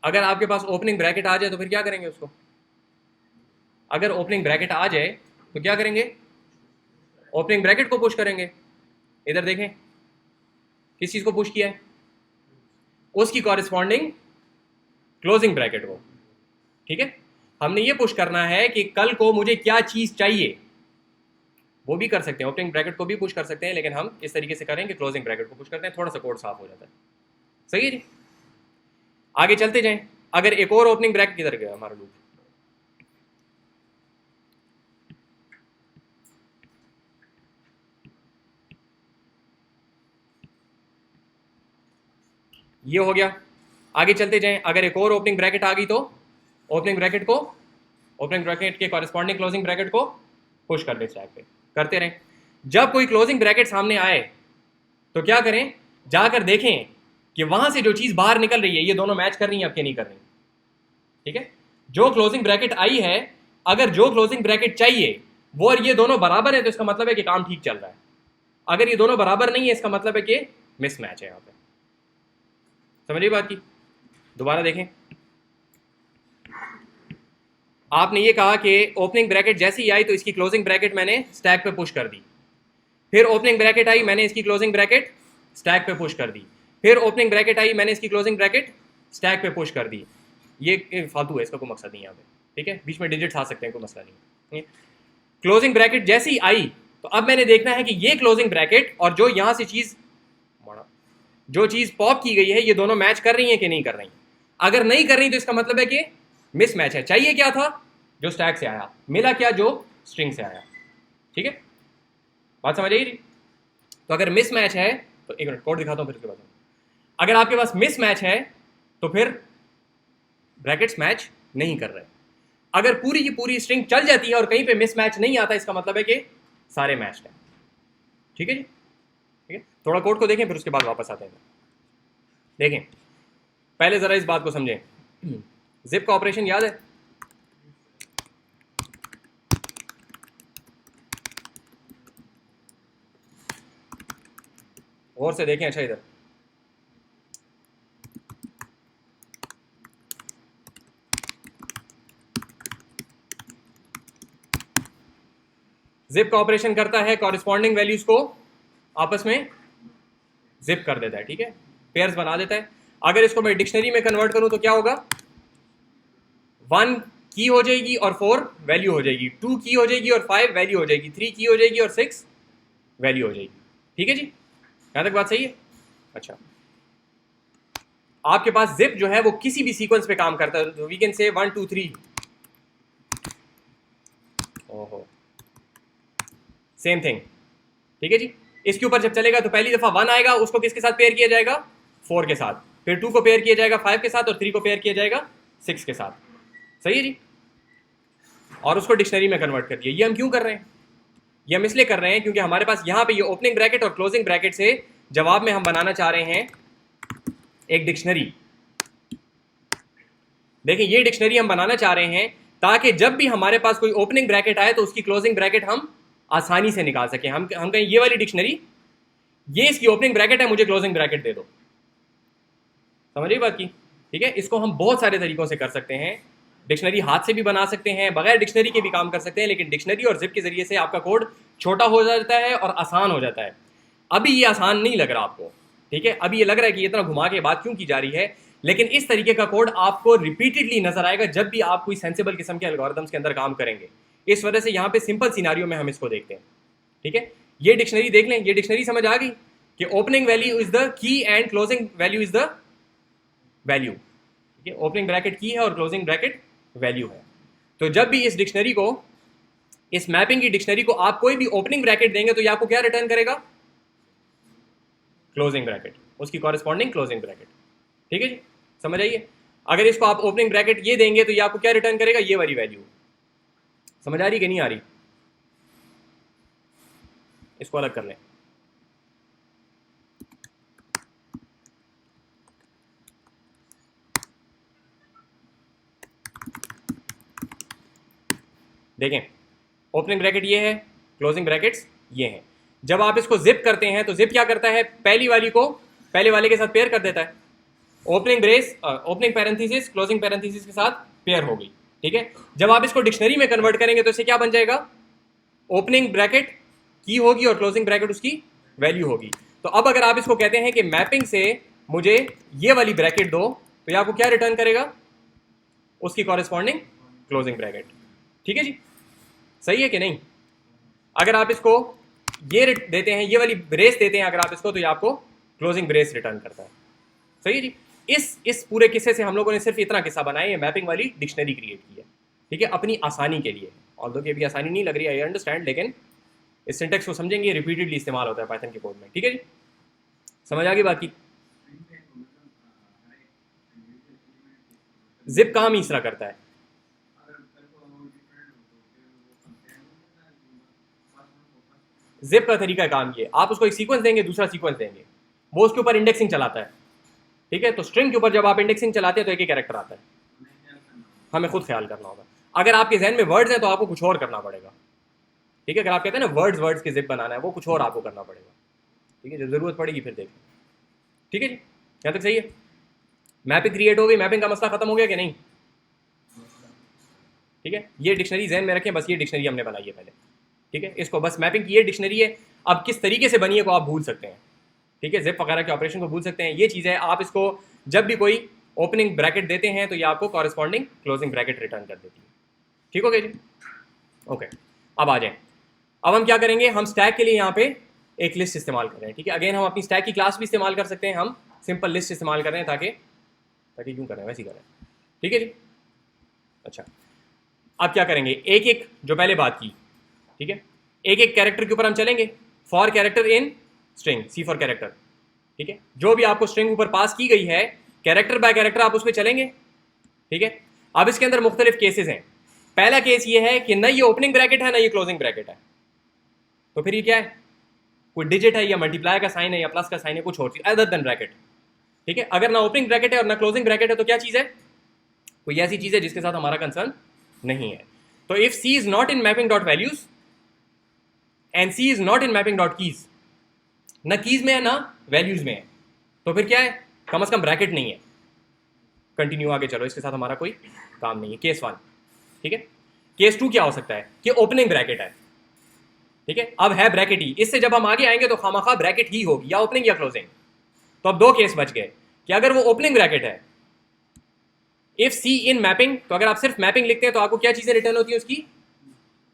अगर आपके पास ओपनिंग ब्रैकेट आ जाए तो फिर क्या करेंगे उसको, अगर ओपनिंग ब्रैकेट आ जाए तो क्या करेंगे, ओपनिंग ब्रैकेट को पुश करेंगे। इधर देखें किस चीज़ को पुश किया है, उसकी कॉरेस्पॉन्डिंग क्लोजिंग ब्रैकेट को, ठीक है। हमने ये पुश करना है कि कल को मुझे क्या चीज़ चाहिए, वो भी कर सकते हैं, ओपनिंग ब्रैकेट को भी पुश कर सकते हैं, लेकिन हम इस तरीके से करेंगे क्लोजिंग ब्रैकेट को पुश करते हैं, थोड़ा सा कोड साफ हो जाता है, सही है जी। आगे चलते जाएं, अगर एक और ओपनिंग ब्रैकेट, किधर गया हमारा लूप, ये हो गया। आगे चलते जाएं, अगर एक और ओपनिंग ब्रैकेट आ गई तो ओपनिंग ब्रैकेट को, ओपनिंग ब्रैकेट के कॉरेस्पॉन्डिंग क्लोजिंग ब्रैकेट को पुश कर दे स्टैक पे, करते रहें। जब कोई क्लोजिंग ब्रैकेट सामने आए तो क्या करें, जाकर देखें कि वहां से जो चीज बाहर निकल रही है ये दोनों मैच कर रही है अब कि नहीं कर रही, ठीक है। जो क्लोजिंग ब्रैकेट आई है, अगर जो क्लोजिंग ब्रैकेट चाहिए वो और ये दोनों बराबर है तो इसका मतलब है कि काम ठीक चल रहा है। अगर ये दोनों बराबर नहीं है इसका मतलब है कि मिसमैच है यहाँ पे, समझिए बात की। दोबारा देखें, आपने ये कहा कि ओपनिंग ब्रैकेट जैसे ही आई तो इसकी क्लोजिंग ब्रैकेट मैंने स्टैक पे पुश कर दी, फिर ओपनिंग ब्रैकेट आई मैंने इसकी क्लोजिंग ब्रैकेट स्टैक पे पुश कर दी, फिर ओपनिंग ब्रैकेट आई मैंने इसकी क्लोजिंग ब्रैकेट स्टैक पे पुश कर दी। ये फालतू है, इसका कोई मकसद नहीं है यहाँ पे, ठीक है, बीच में डिजिट्स आ सकते हैं, कोई मसला नहीं। क्लोजिंग ब्रैकेट जैसे ही आई तो अब मैंने देखना है कि ये क्लोजिंग ब्रैकेट और जो यहाँ से चीज़, जो चीज़ पॉप की गई है ये दोनों मैच कर रही हैं कि नहीं कर रही। अगर नहीं कर रही तो इसका मतलब है कि मिसमैच है। चाहिए क्या था, जो स्टैक से आया, मिला क्या, जो स्ट्रिंग से आया, ठीक है, बात समझ आई। तो अगर मिसमैच है तो एक मिनट कोड दिखाता हूँ फिर उसके बाद। अगर आपके पास मिसमैच है तो फिर ब्रैकेट्स मैच नहीं कर रहे। अगर पूरी की पूरी स्ट्रिंग चल जाती है और कहीं पे मिसमैच नहीं आता इसका मतलब है कि सारे मैच हैं, ठीक है जी, ठीक है। थोड़ा कोड को देखें फिर उसके बाद वापस आते हैं। देखें पहले जरा इस बात को समझें, जिप का ऑपरेशन याद है, गौर से देखें, अच्छा इधर जिप का ऑपरेशन करता है, कॉरेस्पॉन्डिंग वैल्यूज को आपस में जिप कर देता है, ठीक है, पेयर्स बना देता है। अगर इसको मैं डिक्शनरी में कन्वर्ट करूं तो क्या होगा, 1 की हो जाएगी और 4 वैल्यू हो जाएगी, 2 की हो जाएगी और 5 वैल्यू हो जाएगी, 3 की हो जाएगी और 6 वैल्यू हो जाएगी, ठीक है जी, यहां तक बात सही है। अच्छा, आपके पास जिप जो है वो किसी भी सीक्वेंस पे काम करता है, वी कैन से 1 2 3, ओहो सेम थिंग, ठीक है जी। इसके ऊपर जब चलेगा तो पहली दफा 1 आएगा, उसको किसके साथ पेयर किया जाएगा, 4 के साथ, फिर 2 को पेयर किया जाएगा 5 के साथ और 3 को पेयर किया जाएगा 6 के साथ, सही है जी, और उसको डिक्शनरी में कन्वर्ट कर दिया। ये हम क्यों कर रहे हैं, ये हम इसलिए कर रहे हैं क्योंकि हमारे पास यहाँ पे ये ओपनिंग ब्रैकेट और क्लोजिंग ब्रैकेट से जवाब में हम बनाना चाह रहे हैं एक डिक्शनरी। देखिए ये डिक्शनरी हम बनाना चाह रहे हैं ताकि जब भी हमारे पास कोई ओपनिंग ब्रैकेट आए तो उसकी क्लोजिंग ब्रैकेट हम आसानी से निकाल सकें। हम कहें ये वाली डिक्शनरी, ये इसकी ओपनिंग ब्रैकेट है, मुझे क्लोजिंग ब्रैकेट दे दो। समझ रही बात की? ठीक है, इसको हम बहुत सारे तरीकों से कर सकते हैं। डिक्शनरी हाथ से भी बना सकते हैं, बगैर डिक्शनरी के भी काम कर सकते हैं, लेकिन डिक्शनरी और जिप के जरिए से आपका कोड छोटा हो जाता है और आसान हो जाता है। अभी ये आसान नहीं लग रहा आपको, ठीक है, अभी ये लग रहा है कि इतना घुमा के बात क्यों की जा रही है, लेकिन इस तरीके का कोड आपको रिपीटेडली नजर आएगा जब भी आप कोई सेंसिबल किस्म के एल्गोरिथम्स के अंदर काम करेंगे। इस वजह से यहाँ पे सिंपल सिनारियो में हम इसको देखते हैं। ठीक है, ये डिक्शनरी देख लें, ये डिक्शनरी समझ आ गई कि opening value is the key and closing value is the value. ठीक है, ओपनिंग ब्रैकेट की है और क्लोजिंग ब्रैकेट वैल्यू है। तो जब भी इस डिक्शनरी को, इस मैपिंग की डिक्शनरी को आप कोई भी ओपनिंग ब्रैकेट देंगे तो ये आपको क्या रिटर्न करेगा? क्लोजिंग ब्रैकेट, उसकी कॉरेस्पॉन्डिंग क्लोजिंग ब्रैकेट। ठीक है जी, समझ आइए। अगर इसको आप ओपनिंग ब्रैकेट ये देंगे तो ये आपको क्या रिटर्न करेगा? ये वाली वैल्यू। समझ आ रही कि नहीं आ रही? इसको अलग कर लें। देखें, ओपनिंग ब्रैकेट ये है, क्लोजिंग ब्रैकेट्स ये हैं। जब आप इसको जिप करते हैं तो जिप क्या करता है? पहली वाली को पहले वाले के साथ पेयर कर देता है। Opening brace, opening parenthesis closing parenthesis के साथ पेयर हो गई। ठीक है, जब आप इसको डिक्शनरी में कन्वर्ट करेंगे तो इसे क्या बन जाएगा? ओपनिंग ब्रैकेट की होगी और क्लोजिंग ब्रैकेट उसकी वैल्यू होगी। तो अब अगर आप इसको कहते हैं कि मैपिंग से मुझे ये वाली ब्रैकेट दो, तो ये आपको क्या रिटर्न करेगा? उसकी कॉरेस्पॉन्डिंग क्लोजिंग ब्रैकेट। ठीक है जी, सही है कि नहीं? अगर आप इसको ये देते हैं, ये वाली ब्रेस देते हैं अगर आप इसको, तो ये आपको क्लोजिंग ब्रेस रिटर्न करता है। सही है जी। इस पूरे किस्से से हम लोगों ने सिर्फ इतना किस्सा बनाया, ये मैपिंग वाली डिक्शनरी क्रिएट की है। ठीक है, अपनी आसानी के लिए। ऑल्दो कि अभी आसानी नहीं लग रही, आई अंडरस्टैंड, लेकिन इस सिंटेक्स को समझेंगे, रिपीटेडली इस्तेमाल होता है पाइथन के कोड में। ठीक है जी, समझ आ गई बाकी? जिप काम ही इस तरह करता है। जिप का तरीका काम ये, आप उसको एक सीक्वेंस देंगे, दूसरा सीक्वेंस देंगे, वो उसके ऊपर इंडेक्सिंग चलाता है। ठीक है, तो स्ट्रिंग के ऊपर जब आप इंडेक्सिंग चलाते हैं तो एक ही कैरेक्टर आता है, हमें खुद ख्याल करना होगा। अगर आपके जहन में वर्ड्स हैं तो आपको कुछ और करना पड़ेगा। ठीक है, अगर आप कहते हैं ना वर्ड्स के जिप बनाना है, वो कुछ और आपको करना पड़ेगा। ठीक है, जब जरूरत पड़ेगी फिर देख। ठीक है जी, यहाँ तक सही है। मैपिंग क्रिएट हो गई, मैपिंग का मसला खत्म हो गया कि नहीं? ठीक है, ये डिक्शनरी जहन में रखें, बस ये डिक्शनरी हमने बनाई है पहले। ठीक है, इसको बस मैपिंग की ये डिक्शनरी है। अब किस तरीके से बनी है को आप भूल सकते हैं। ठीक है, जिप वगैरह के ऑपरेशन को भूल सकते हैं। ये चीज़ है, आप इसको जब भी कोई ओपनिंग ब्रैकेट देते हैं तो ये आपको कॉरेस्पॉन्डिंग क्लोजिंग ब्रैकेट रिटर्न कर देती है। ठीक हो गया जी? ओके, अब आ जाएं। अब हम क्या करेंगे, हम स्टैक के लिए यहाँ पे एक लिस्ट इस्तेमाल कर रहे हैं। ठीक है, अगेन हम अपनी स्टैक की क्लास भी इस्तेमाल कर सकते हैं, हम सिंपल लिस्ट इस्तेमाल कर रहे हैं ताकि क्यों कर रहे हैं, वैसे ही कर रहे हैं। ठीक है जी, अच्छा। अब क्या करेंगे, एक एक जो पहले बात की, ठीक है, एक एक कैरेक्टर के ऊपर हम चलेंगे। For character in string, c for character. ठीक है, जो भी आपको स्ट्रिंग ऊपर पास की गई है, कैरेक्टर बाय कैरेक्टर आप उस पर चलेंगे। ठीक है, अब इसके अंदर मुख्तलिफ केसेस हैं। पहला केस ये है कि ना ये ओपनिंग ब्रैकेट है ना ये क्लोजिंग ब्रैकेट है, तो फिर ये क्या है? कोई डिजिट है या मल्टीप्लाई का साइन है या प्लस का साइन है, कुछ और चीज अदर देन ब्रैकेट। ठीक है, अगर ना ओपनिंग ब्रैकेट है और ना क्लोजिंग ब्रैकेट है तो क्या चीज है? कोई ऐसी चीज है जिसके साथ हमारा कंसर्न नहीं है। तो if c is not in mapping dot values and c is not in mapping dot keys, ना कीज में है ना वैल्यूज में है, तो फिर क्या है? कम से कम ब्रैकेट नहीं है। कंटिन्यू आगे चलो, इसके साथ हमारा कोई काम नहीं है। केस 1। ठीक है, केस 2 क्या हो सकता है कि ओपनिंग ब्रैकेट है। ठीक है, अब है ब्रैकेट ही, इससे जब हम आगे आएंगे तो खामखा ब्रैकेट ही होगी, या ओपनिंग या क्लोजिंग। तो अब दो केस बच गए कि अगर वो ओपनिंग ब्रैकेट है, इफ सी इन मैपिंग, तो अगर आप सिर्फ मैपिंग लिखते हैं तो आपको क्या चीजें रिटर्न होती है? उसकी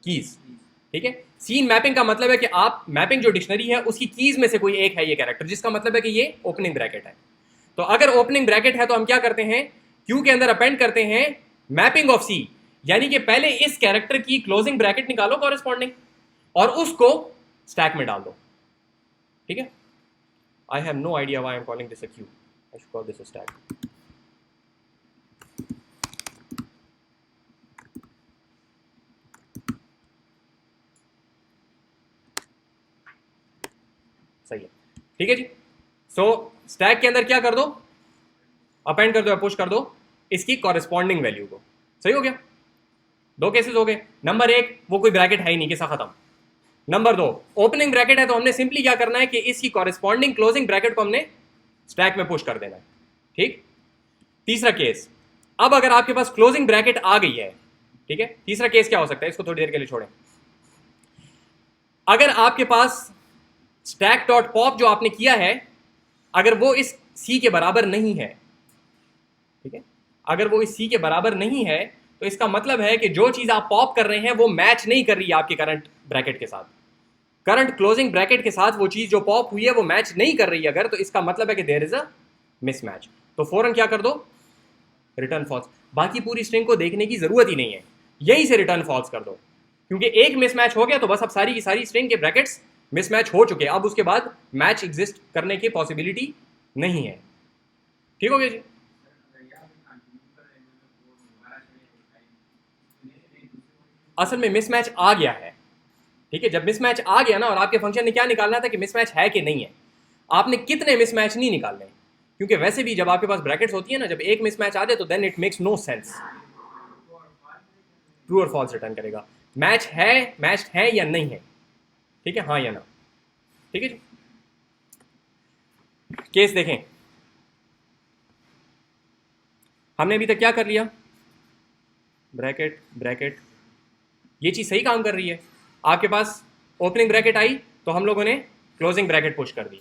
कीज। ठीक है, सी इन मैपिंग का मतलब है कि आप मैपिंग जो डिक्शनरी है उसकी कीज में से कोई एक है ये कैरेक्टर, जिसका मतलब है कि ये ओपनिंग ब्रैकेट है। तो अगर ओपनिंग ब्रैकेट है तो हम क्या करते हैं, क्यू के अंदर अपेंड करते हैं मैपिंग ऑफ सी, यानी कि पहले इस कैरेक्टर की क्लोजिंग ब्रैकेट निकालो कॉरेस्पॉन्डिंग और उसको स्टैक में डाल दो। ठीक है, I have no idea why I am calling this a queue, I should call this a stack. सही है, ठीक है जी। सो स्टैक के अंदर क्या कर दो, अपेंड कर दो या पुश कर दो इसकी कॉरेस्पॉन्डिंग वैल्यू को। सही हो गया, दो केसेस हो गए। नंबर 1, वो कोई ब्रैकेट है ही नहीं, किस्सा खत्म। नंबर 2, ओपनिंग ब्रैकेट है तो हमने सिंपली क्या करना है कि इसकी कॉरेस्पॉन्डिंग क्लोजिंग ब्रैकेट को हमने स्टैक में पुश कर देना है, ठीक। तीसरा केस, अब अगर आपके पास क्लोजिंग ब्रैकेट आ गई है, ठीक है, तीसरा केस क्या हो सकता है, इसको थोड़ी देर के लिए छोड़ें। अगर आपके पास स्टैक डॉट पॉप जो आपने किया है, अगर वो इस सी के बराबर नहीं है, ठीक है, अगर वो इस सी के बराबर नहीं है, तो इसका मतलब है कि जो चीज आप पॉप कर रहे हैं वो मैच नहीं कर रही है आपके करंट ब्रैकेट के साथ, करंट क्लोजिंग ब्रैकेट के साथ वो चीज जो पॉप हुई है वो मैच नहीं कर रही है अगर, तो इसका मतलब है कि देयर इज अ मिसमैच। तो फौरन क्या कर दो, रिटर्न फॉल्स। बाकी पूरी स्ट्रिंग को देखने की जरूरत ही नहीं है, यहीं से रिटर्न फॉल्स कर दो, क्योंकि एक मिसमैच हो गया तो बस अब सारी की सारी स्ट्रिंग के ब्रैकेट्स मिसमैच हो चुके हैं, अब उसके बाद मैच एग्जिस्ट करने की पॉसिबिलिटी नहीं है। ठीक हो गया जी। असल में मिसमैच आ गया है, ठीक है, जब मिसमैच आ गया ना, और आपके फंक्शन ने क्या निकालना था कि मिसमैच है कि नहीं है, आपने कितने मिसमैच नहीं निकालने, क्योंकि वैसे भी जब आपके पास ब्रैकेट्स होती है ना, जब एक मिसमैच आ जाए तो then it makes no sense, true और फॉल्स रिटर्न करेगा, मैच है, मैच है या नहीं है, ठीक है, हाँ या ना, ठीक है जी। केस देखें, हमने अभी तक क्या कर लिया, ब्रैकेट ब्रैकेट, ये चीज सही काम कर रही है, आपके पास ओपनिंग ब्रैकेट आई तो हम लोगों ने क्लोजिंग ब्रैकेट पुश कर दी,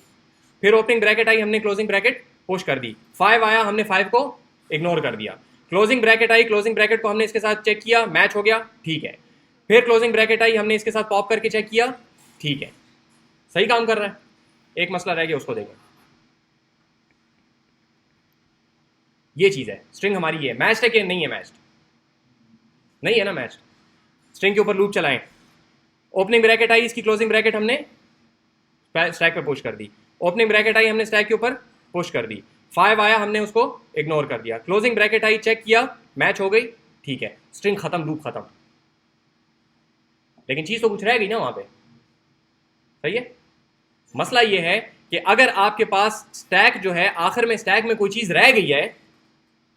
फिर ओपनिंग ब्रैकेट आई हमने क्लोजिंग ब्रैकेट पुश कर दी, 5 आया हमने 5 को इग्नोर कर दिया, क्लोजिंग ब्रैकेट आई, क्लोजिंग ब्रैकेट को हमने इसके साथ चेक किया, मैच हो गया, ठीक है, फिर क्लोजिंग ब्रैकेट आई हमने इसके साथ पॉप करके चेक किया, ठीक है, सही काम कर रहा है। एक मसला रह गया, उसको देखें, ये चीज है, स्ट्रिंग हमारी है, मैच्ड है कि नहीं है, मैच्ड नहीं है ना, मैच्ड, स्ट्रिंग के ऊपर लूप चलाएं, ओपनिंग ब्रैकेट आई, इसकी क्लोजिंग ब्रैकेट हमने स्टैक पे पुश कर दी, ओपनिंग ब्रैकेट आई हमने स्टैक के ऊपर पुश कर दी, 5 आया हमने उसको इग्नोर कर दिया, क्लोजिंग ब्रैकेट आई, चेक किया, मैच हो गई, ठीक है, स्ट्रिंग खत्म, लूप खत्म, लेकिन चीज तो कुछ रह गई ना वहां पे, सही है। मसला ये है कि अगर आपके पास स्टैक जो है, आखिर में स्टैक में कोई चीज रह गई है,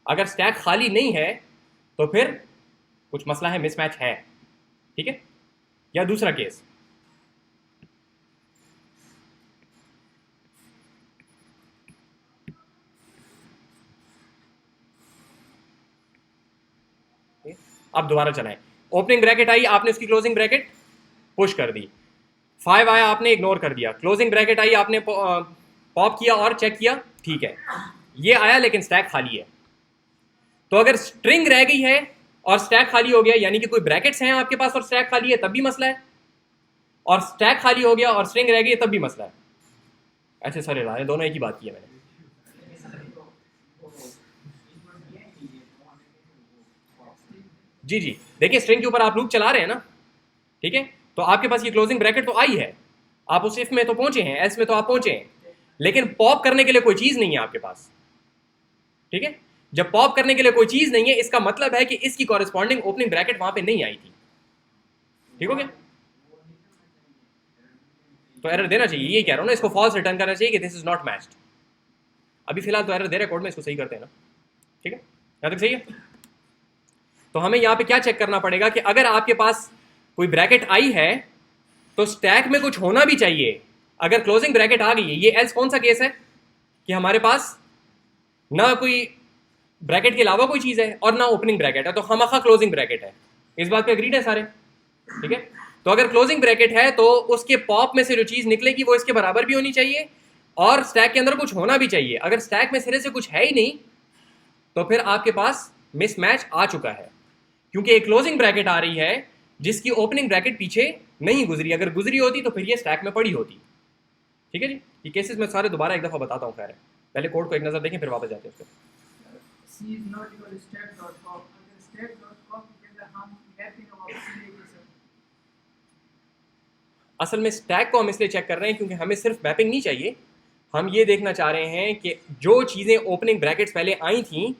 अगर स्टैक खाली नहीं है तो फिर कुछ मसला है, मिसमैच है, ठीक है। या दूसरा केस, अब दोबारा चलाएं, ओपनिंग ब्रैकेट आई, आपने उसकी क्लोजिंग ब्रैकेट पुश कर दी, 5 आया आपने इग्नोर कर दिया, क्लोजिंग ब्रैकेट आई आपने पॉप किया और चेक किया, ठीक है, ये आया लेकिन स्टैक खाली है, तो अगर स्ट्रिंग रह गई है और स्टैक खाली हो गया, यानी कि कोई ब्रैकेट्स हैं आपके पास और स्टैक खाली है, तब भी मसला है, और स्टैक खाली हो गया और स्ट्रिंग रह गई तब भी मसला है। ऐसे सारे ला दोनों एक ही बात की है मैंने। जी जी, देखिए स्ट्रिंग के ऊपर आप लूप चला रहे हैं ना, ठीक है, तो आपके पास ये क्लोजिंग ब्रैकेट तो आई है, आप उस इफ में तो पहुंचे हैं, एस में तो आप पहुंचे हैं, लेकिन पॉप करने के लिए कोई चीज नहीं है आपके पास, ठीक है। जब पॉप करने के लिए कोई चीज नहीं है, इसका मतलब है कि इसकी कॉरेस्पॉन्डिंग ओपनिंग ब्रैकेट वहां पे नहीं आई थी, ठीक हो गया। तो एरर देना चाहिए, यही कह रहा हूं ना, इसको फॉल्स रिटर्न करना चाहिए कि दिस इज नॉट मैच्ड। अभी फिलहाल तो एरर दे रहे कोड में, इसको सही करते हैं ना, ठीक है, यहां तक सही है। तो हमें यहां पे क्या चेक करना पड़ेगा कि अगर आपके पास कोई ब्रैकेट आई है तो स्टैक में कुछ होना भी चाहिए, अगर क्लोजिंग ब्रैकेट आ गई है, ये एल्स कौन सा केस है कि हमारे पास ना कोई ब्रैकेट के अलावा कोई चीज है और ना ओपनिंग ब्रैकेट है, तो खामखा क्लोजिंग ब्रैकेट है, इस बात पे एग्रीड है सारे, ठीक है। तो अगर क्लोजिंग ब्रैकेट है तो उसके पॉप में से जो चीज निकलेगी वो इसके बराबर भी होनी चाहिए और स्टैक के अंदर कुछ होना भी चाहिए, अगर स्टैक में सिरे से कुछ है ही नहीं तो फिर आपके पास मिसमैच आ चुका है, क्योंकि एक क्लोजिंग ब्रैकेट आ रही है जिसकी ओपनिंग ब्रैकेट पीछे नहीं गुजरी, अगर गुजरी होती तो फिर ये स्टैक में पड़ी होती, ठीक है जी। ये केसेस मैं सारे दोबारा एक दफा बताता हूँ, खैर है, पहले कोड को एक नजर देखें फिर वापस जाते हैं उस पर। C is not equal to stack.pop. अगर stack.pop के अंदर हम मैपिंग ऑफ C लेंगे सर। असल में स्टैक को हम इसलिए चेक कर रहे हैं क्योंकि हमें सिर्फ मैपिंग नहीं चाहिए, हम ये देखना चाह रहे हैं कि जो चीज़ें ओपनिंग ब्रैकेट्स पहले आई थी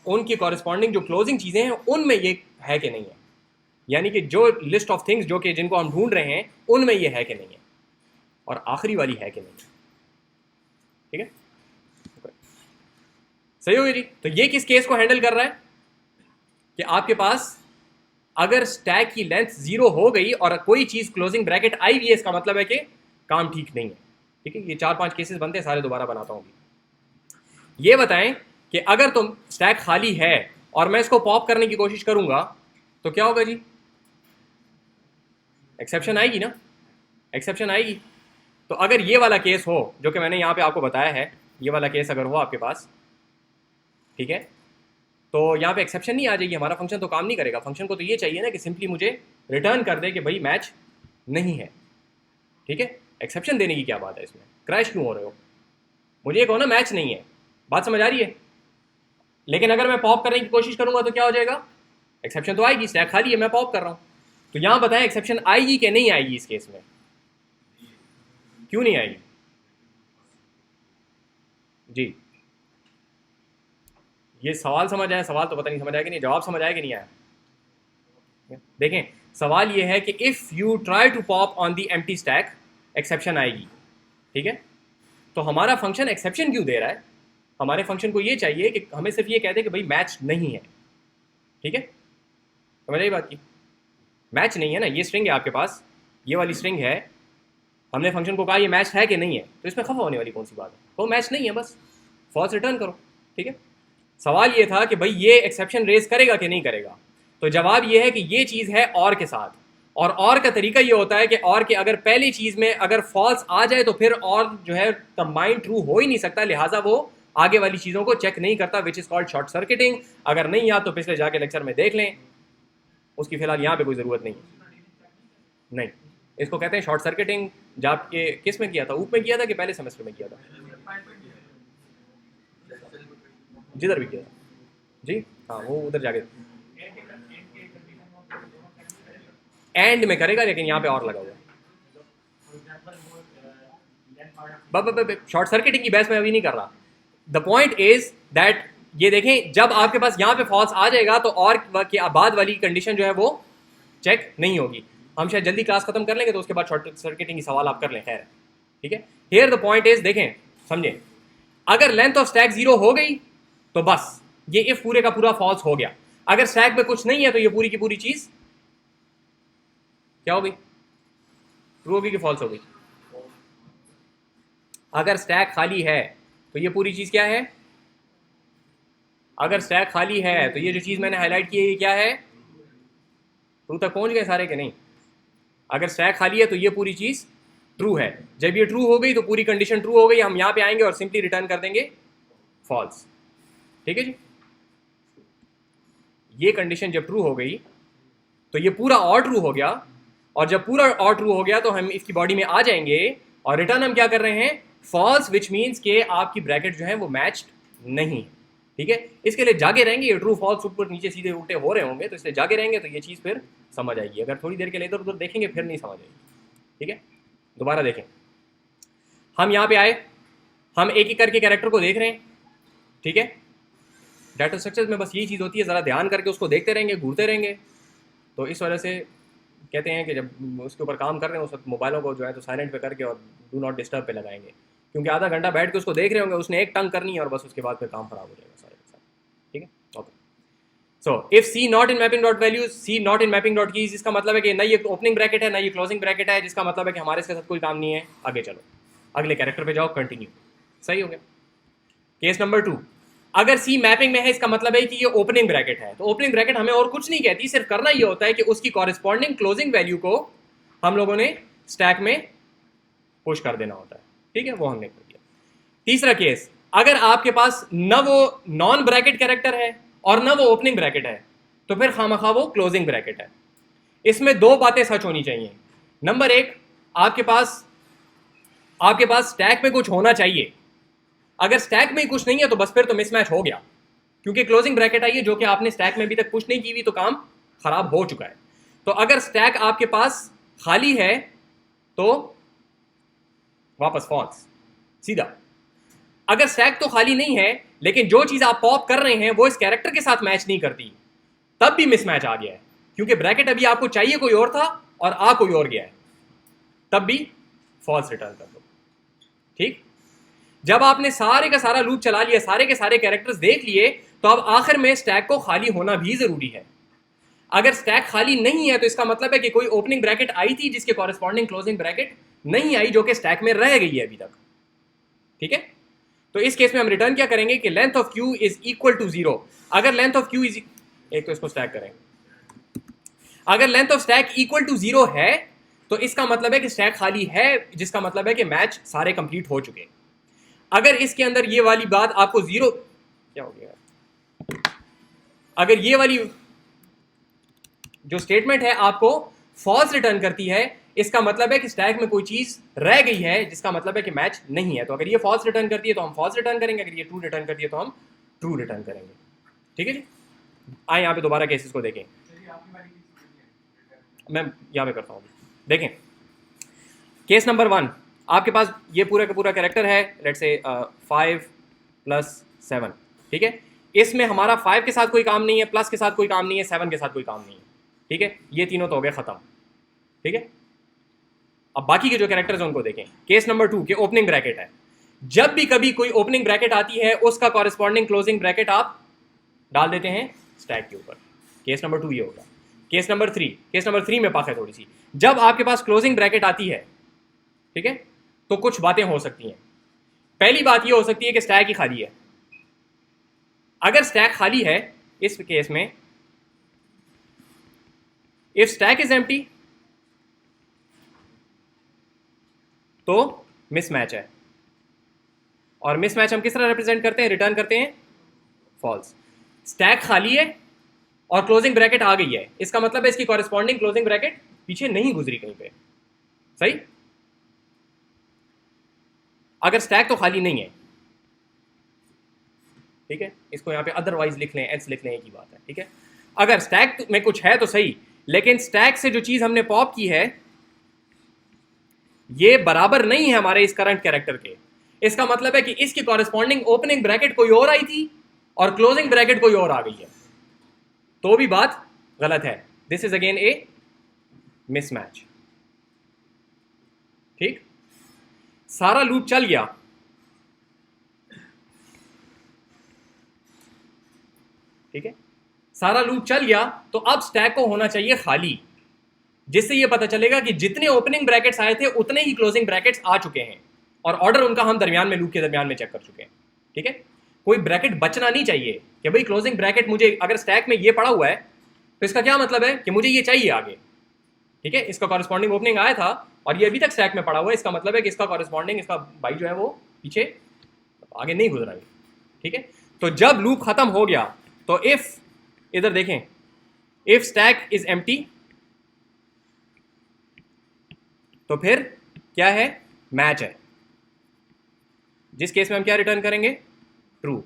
उनकी कॉरेस्पॉन्डिंग जो क्लोजिंग चीज़ें हैं उनमें ये है कि नहीं है, यानी कि जो लिस्ट ऑफ थिंग्स जो कि जिनको हम ढूंढ रहे हैं उनमें ये है कि नहीं है, और आखिरी वाली है कि नहीं, ठीक है, सही हो गया जी। तो ये किस केस को हैंडल कर रहा है कि आपके पास अगर स्टैक की लेंथ 0 हो गई और कोई चीज़ क्लोजिंग ब्रैकेट आई भी है, इसका मतलब है कि काम ठीक नहीं है। ठीक है, ये 4-5 केसेस बनते हैं, सारे दोबारा बनाता हूँ। ये बताएं कि अगर तुम स्टैक खाली है और मैं इसको पॉप करने की कोशिश करूंगा तो क्या होगा जी? एक्सेप्शन आएगी ना, एक्सेप्शन आएगी। तो अगर ये वाला केस हो जो कि मैंने यहाँ पे आपको बताया है, ये वाला केस अगर हो आपके पास, ठीक है, तो यहाँ पे एक्सेप्शन नहीं आ जाएगी, हमारा फंक्शन तो काम नहीं करेगा। फंक्शन को तो ये चाहिए ना कि सिंपली मुझे रिटर्न कर दे कि भाई मैच नहीं है। ठीक है, एक्सेप्शन देने की क्या बात है इसमें, क्रैश क्यों हो रहे हो? मुझे ये कहो ना मैच नहीं है, बात समझ आ रही है? लेकिन अगर मैं पॉप करने की कोशिश करूंगा तो क्या हो जाएगा? एक्सेप्शन तो आएगी, स्टैक खाली है, मैं पॉप कर रहा हूं। तो यहां बताएं एक्सेप्शन आएगी कि नहीं आएगी इस केस में? क्यों नहीं आएगी जी? ये सवाल समझ आया? सवाल तो पता नहीं समझ आया कि नहीं, जवाब समझ आया कि नहीं आया? देखें, सवाल ये है कि if you try to pop on the empty stack, exception आएगी। ठीक है, तो हमारा फंक्शन एक्सेप्शन क्यों दे रहा है? हमारे फंक्शन को ये चाहिए कि हमें सिर्फ ये कहते हैं कि भाई मैच नहीं है। ठीक है, समझ आई बात की? मैच नहीं है ना, ये स्ट्रिंग है आपके पास, ये वाली स्ट्रिंग है, हमने फंक्शन को कहा ये मैच है कि नहीं है, तो इसमें खफा होने वाली कौन सी बात है? तो मैच नहीं है, बस फॉल्स रिटर्न करो। ठीक है, सवाल ये था कि भाई ये एक्सेप्शन रेज करेगा कि नहीं करेगा। तो जवाब ये है कि ये चीज़ है और के साथ, और का तरीका ये होता है कि और के अगर पहली चीज़ में अगर फॉल्स आ जाए तो फिर और जो है कंबाइन ट्रू हो ही नहीं सकता, लिहाजा वो आगे वाली चीज़ों को चेक नहीं करता, which is called short circuiting. अगर नहीं याद तो पिछले जाके लेक्चर में देख लें, उसकी फिलहाल यहाँ पे कोई ज़रूरत नहीं है। नहीं, इसको कहते हैं शॉर्ट सर्किटिंग। जब के किस में किया था, ऊप में किया था कि पहले सेमेस्टर में किया था? जिधर भी किया था जी, हाँ वो उधर जाके एंड में करेगा, लेकिन यहाँ पे और लगा हुआ है। शॉर्ट सर्किटिंग की बहस में अभी नहीं कर रहा। द पॉइंट इज दैट ये देखें, जब आपके पास यहाँ पे फॉल्स आ जाएगा तो और के बाद वाली कंडीशन जो है वो चेक नहीं होगी। हम शायद जल्दी क्लास खत्म कर लेंगे तो उसके बाद शॉर्ट सर्किटिंग की सवाल आप कर लें। खैर ठीक है, हियर द पॉइंट इज, देखें समझें, अगर लेंथ ऑफ स्टैक 0 हो गई तो बस ये इफ पूरे का पूरा फॉल्स हो गया। अगर स्टैक में कुछ नहीं है तो ये पूरी की पूरी चीज क्या हो गई? ट्रू होगी कि फॉल्स हो गई? अगर स्टैक खाली है तो ये पूरी चीज क्या है? अगर स्टैक खाली है तो ये जो चीज मैंने हाईलाइट की है ये क्या है? ट्रू तक पहुंच गए सारे के नहीं? अगर स्टैक खाली है तो ये पूरी चीज ट्रू है। जब ये ट्रू हो गई तो पूरी कंडीशन ट्रू हो गई, हम यहां पे आएंगे और सिंपली रिटर्न कर देंगे फॉल्स। ठीक है जी, ये कंडीशन जब ट्रू हो गई तो ये पूरा और ट्रू हो गया, और जब पूरा और ट्रू हो गया तो हम इसकी बॉडी में आ जाएंगे और रिटर्न हम क्या कर रहे हैं? फॉल्स, विच मीन्स के आपकी ब्रैकेट जो है वो मैच्ड नहीं। ठीक है, इसके लिए जागे रहेंगे, ये ट्रू फॉल्स ऊपर नीचे सीधे उल्टे हो रहे होंगे, तो इसलिए जागे रहेंगे तो ये चीज़ फिर समझ आएगी। अगर थोड़ी देर के लिए इधर उधर देखेंगे फिर नहीं समझ आएगी। ठीक है, दोबारा देखें, हम यहाँ पे आए, हम एक एक करके कैरेक्टर को देख रहे हैं। ठीक है, डाटा स्ट्रक्चर्स में बस यही चीज़ होती है, ज़रा ध्यान करके उसको देखते रहेंगे, घूरते रहेंगे। तो इस वजह से कहते हैं कि जब उसके ऊपर काम कर रहे हैं उस वक्त मोबाइलों को जो है तो साइलेंट पे करके और डू नॉट डिस्टर्ब पे लगाएंगे, क्योंकि आधा घंटा बैठ के उसको देख रहे होंगे, उसने एक टंग करनी है और बस उसके बाद फिर काम खराब हो जाएगा सारे के सारे। ठीक है, okay. So if c not in mapping dot values, c not in mapping dot keys, इसका मतलब है कि ना ये ओपनिंग ब्रैकेट है ना ये क्लोजिंग ब्रैकेट है, जिसका मतलब है कि हमारे इसके साथ कोई काम नहीं है। आगे चलो, अगले कैरेक्टर पे जाओ, कंटिन्यू। सही हो गया। केस नंबर 2, अगर सी मैपिंग में है इसका मतलब है कि ये ओपनिंग ब्रैकेट है। तो ओपनिंग ब्रैकेट हमें और कुछ नहीं कहती, सिर्फ करना ये होता है कि उसकी कॉरेस्पॉन्डिंग क्लोजिंग वैल्यू को हम लोगों ने स्टैक में पुश कर देना होता है। ठीक है, वो हमने कर दिया। तीसरा केस, अगर आपके पास न वो नॉन ब्रैकेट कैरेक्टर है और न वो ओपनिंग ब्रैकेट है तो फिर खामखा वो क्लोजिंग ब्रैकेट है। इसमें दो बातें सच होनी चाहिए। नंबर 1, आपके पास स्टैक में कुछ होना चाहिए। अगर स्टैक में कुछ नहीं है तो बस फिर तो मिसमैच हो गया, क्योंकि क्लोजिंग ब्रैकेट आई है जो कि आपने स्टैक में अभी तक पुश नहीं की हुई, तो काम खराब हो चुका है। तो अगर स्टैक आपके पास खाली है तो वापस फॉल्स सीधा। अगर स्टैक तो खाली नहीं है लेकिन जो चीज आप पॉप कर रहे हैं वो इस कैरेक्टर के साथ मैच नहीं करती, तब भी मिसमैच आ गया है, क्योंकि ब्रैकेट अभी आपको चाहिए कोई और था और आ कोई और गया है, तब भी फॉल्स रिटर्न कर दो। ठीक, जब आपने सारे का सारा लूप चला लिया, सारे के सारे कैरेक्टर्स देख लिए, तो अब आखिर में स्टैक को खाली होना भी जरूरी है। अगर स्टैक खाली नहीं है तो इसका मतलब है कि कोई ओपनिंग ब्रैकेट आई थी जिसके कॉरेस्पॉन्डिंग क्लोजिंग ब्रैकेट नहीं आई, जो कि स्टैक में रह गई है अभी तक। ठीक है, तो इस केस में हम रिटर्न क्या करेंगे कि length of queue is equal to 0। अगर लेंथ ऑफ क्यू इज, एक तो इसको स्टैक करेंगे, अगर length of stack equal to 0 है तो इसका मतलब है कि स्टैक खाली है, जिसका मतलब है कि मैच सारे कंप्लीट हो चुके। अगर इसके अंदर ये वाली बात आपको 0, क्या हो गया, अगर ये वाली जो स्टेटमेंट है आपको फॉल्स रिटर्न करती है, इसका मतलब है कि स्टैक में कोई चीज रह गई है, जिसका मतलब है कि मैच नहीं है। तो अगर ये फॉल्स रिटर्न करती है तो हम फॉल्स रिटर्न करेंगे, अगर ये ट्रू रिटर्न करती है तो हम ट्रू रिटर्न करेंगे। ठीक है जी, आए यहाँ पे दोबारा केसेस को देखें, मैं यहाँ पे करता हूँ। देखें केस नंबर 1, आपके पास ये पूरा का पूरा कैरेक्टर है, लेट्स से 5 + 7। ठीक है, इसमें हमारा 5 के साथ कोई काम नहीं है, प्लस के साथ कोई काम नहीं है, 7 के साथ कोई काम नहीं है। ठीक है, ये तीनों तो हो गए खत्म। ठीक है, अब बाकी के जो कैरेक्टर्स हैं उनको देखें। केस नंबर 2 के ओपनिंग ब्रैकेट है, जब भी कभी कोई ओपनिंग ब्रैकेट आती है उसका कॉरेस्पॉन्डिंग क्लोजिंग ब्रैकेट आप डाल देते हैं स्टैक के ऊपर। केस नंबर 2 ये होगा। केस नंबर 3, केस नंबर 3 में पाक है थोड़ी सी, जब आपके पास क्लोजिंग ब्रैकेट आती है, ठीक है, तो कुछ बातें हो सकती हैं। पहली बात ये हो सकती है कि स्टैक ही खाली है। अगर स्टैक खाली है, इस केस में इफ स्टैक इज एम्प्टी तो मिसमैच है, और मिसमैच हम किस तरह रिप्रेजेंट करते हैं, रिटर्न करते हैं फॉल्स। स्टैक खाली है और क्लोजिंग ब्रैकेट आ गई है, इसका मतलब है इसकी कॉरेस्पॉन्डिंग क्लोजिंग ब्रैकेट पीछे नहीं गुजरी कहीं पे। सही, अगर स्टैक तो खाली नहीं है, ठीक है, इसको यहां पे अदरवाइज लिख लें, एल्स लिख लें, एक ही बात है। ठीक है, अगर स्टैक में कुछ है तो सही, लेकिन स्टैक से जो चीज हमने पॉप की है ये बराबर नहीं है हमारे इस करंट कैरेक्टर के, इसका मतलब है कि इसकी कॉरेस्पॉन्डिंग ओपनिंग ब्रैकेट कोई और आई थी और क्लोजिंग ब्रैकेट कोई और आ गई है, तो भी बात गलत है। This is again A mismatch. ठीक, सारा लूप चल गया, ठीक है, सारा लूप चल गया, तो अब स्टैक को होना चाहिए खाली, जिससे ये पता चलेगा कि जितने ओपनिंग ब्रैकेट्स आए थे उतने ही क्लोजिंग ब्रैकेट्स आ चुके हैं, और ऑर्डर उनका हम दरमियान में, लूप के दरमियान में चेक कर चुके हैं। ठीक है, कोई ब्रैकेट बचना नहीं चाहिए कि भाई क्लोजिंग ब्रैकेट मुझे, अगर स्टैक में ये पड़ा हुआ है तो इसका क्या मतलब है कि मुझे ये चाहिए आगे। ठीक है, इसका कॉरेस्पॉन्डिंग ओपनिंग आया था और ये अभी तक स्टैक में पड़ा हुआ है, इसका मतलब है कि इसका कॉरेस्पॉन्डिंग, इसका भाई जो है वो पीछे आगे नहीं गुजरा है। ठीक है, तो जब लूप खत्म हो गया तो इफ, इधर देखें, इफ स्टैक इज एम्प्टी तो फिर क्या है, मैच है, जिस केस में हम क्या रिटर्न करेंगे, true.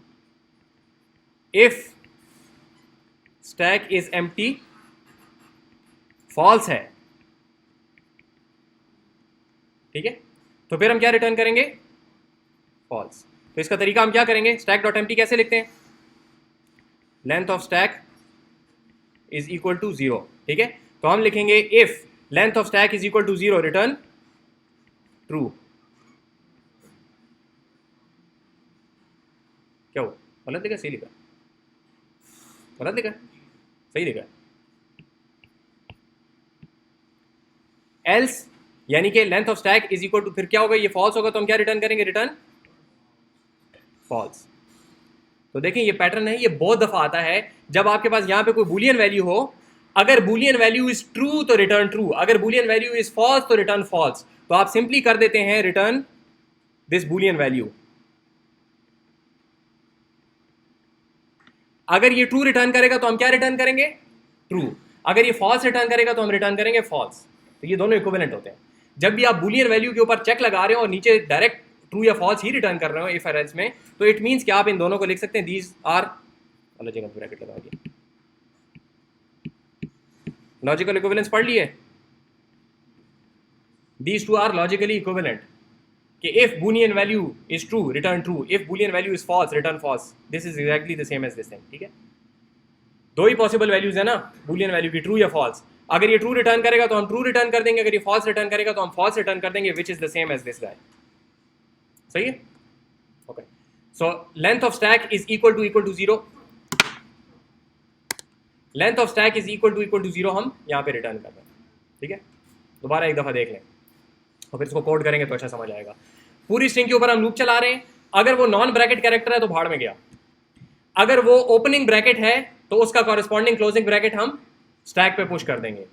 If stack is empty false है, ठीक है, तो फिर हम क्या रिटर्न करेंगे, फॉल्स। तो इसका तरीका हम क्या करेंगे, स्टैक डॉट एम्प्टी कैसे लिखते हैं, length of stack is equal to 0। ठीक है, तो हम लिखेंगे if length of stack is equal to 0 return true. क्या हुआ, गलत लिखा, सही लिखा, गलत लिखा, सही लिखा। एल्स यानी कि length of stack is equal to, फिर क्या होगा, ये फॉल्स होगा तो हम क्या रिटर्न करेंगे, रिटर्न फॉल्स। तो देखें ये पैटर्न है, ये बहुत दफा आता है जब आपके पास यहां पे कोई बुलियन वैल्यू हो, अगर बुलियन वैल्यू इज ट्रू तो रिटर्न ट्रू, अगर बुलियन वैल्यू इज फॉल्स तो रिटर्न फॉल्स। तो आप सिंपली कर देते हैं रिटर्न दिस बुलियन वैल्यू। अगर ये ट्रू रिटर्न करेगा तो हम क्या रिटर्न करेंगे, ट्रू। अगर ये फॉल्स रिटर्न करेगा तो हम रिटर्न करेंगे फॉल्स। तो ये दोनों इक्विवेलेंट होते हैं। जब भी आप बुलियन वैल्यू के ऊपर चेक लगा रहे हो और नीचे डायरेक्ट ट्रू या फॉल्स ही रिटर्न कर रहे हो इफ एल्स में, तो इट मींस कि आप इन दोनों को लिख सकते हैं दीज आर, अलग जगह ब्रैकेट लगा दिए, लॉजिकल इक्विवेलेंस पढ़ लिए, these two are logically equivalent, कि if Boolean value is true return true, if Boolean value is false return false. This is exactly the same as this thing. ठीक है, दो ही पॉसिबल वैल्यूज है ना Boolean value की, true या false. अगर ये ट्रू रिटर्न करेगा तो हम ट्रू रिटर्न कर देंगे, अगर ये फॉल्स रिटर्न करेगा तो हम फॉल्स रिटर्न कर देंगे, which is the same as this guy. सही है, okay. So length of stack is equal to 0, length of stack is equal to 0 हम यहाँ पे रिटर्न कर रहे हैं, ठीक है। दोबारा एक दफ़ा देख लें और फिर इसको कोड करेंगे तो अच्छा समझ आएगा। पूरी स्ट्रिंग के ऊपर हम लूप चला रहे हैं, अगर वो नॉन ब्रैकेट कैरेक्टर है तो भाड़ में गया, अगर वो ओपनिंग ब्रैकेट है तो उसका कॉरेस्पॉन्डिंग क्लोजिंग ब्रैकेट हम स्टैक पे पुश कर देंगे।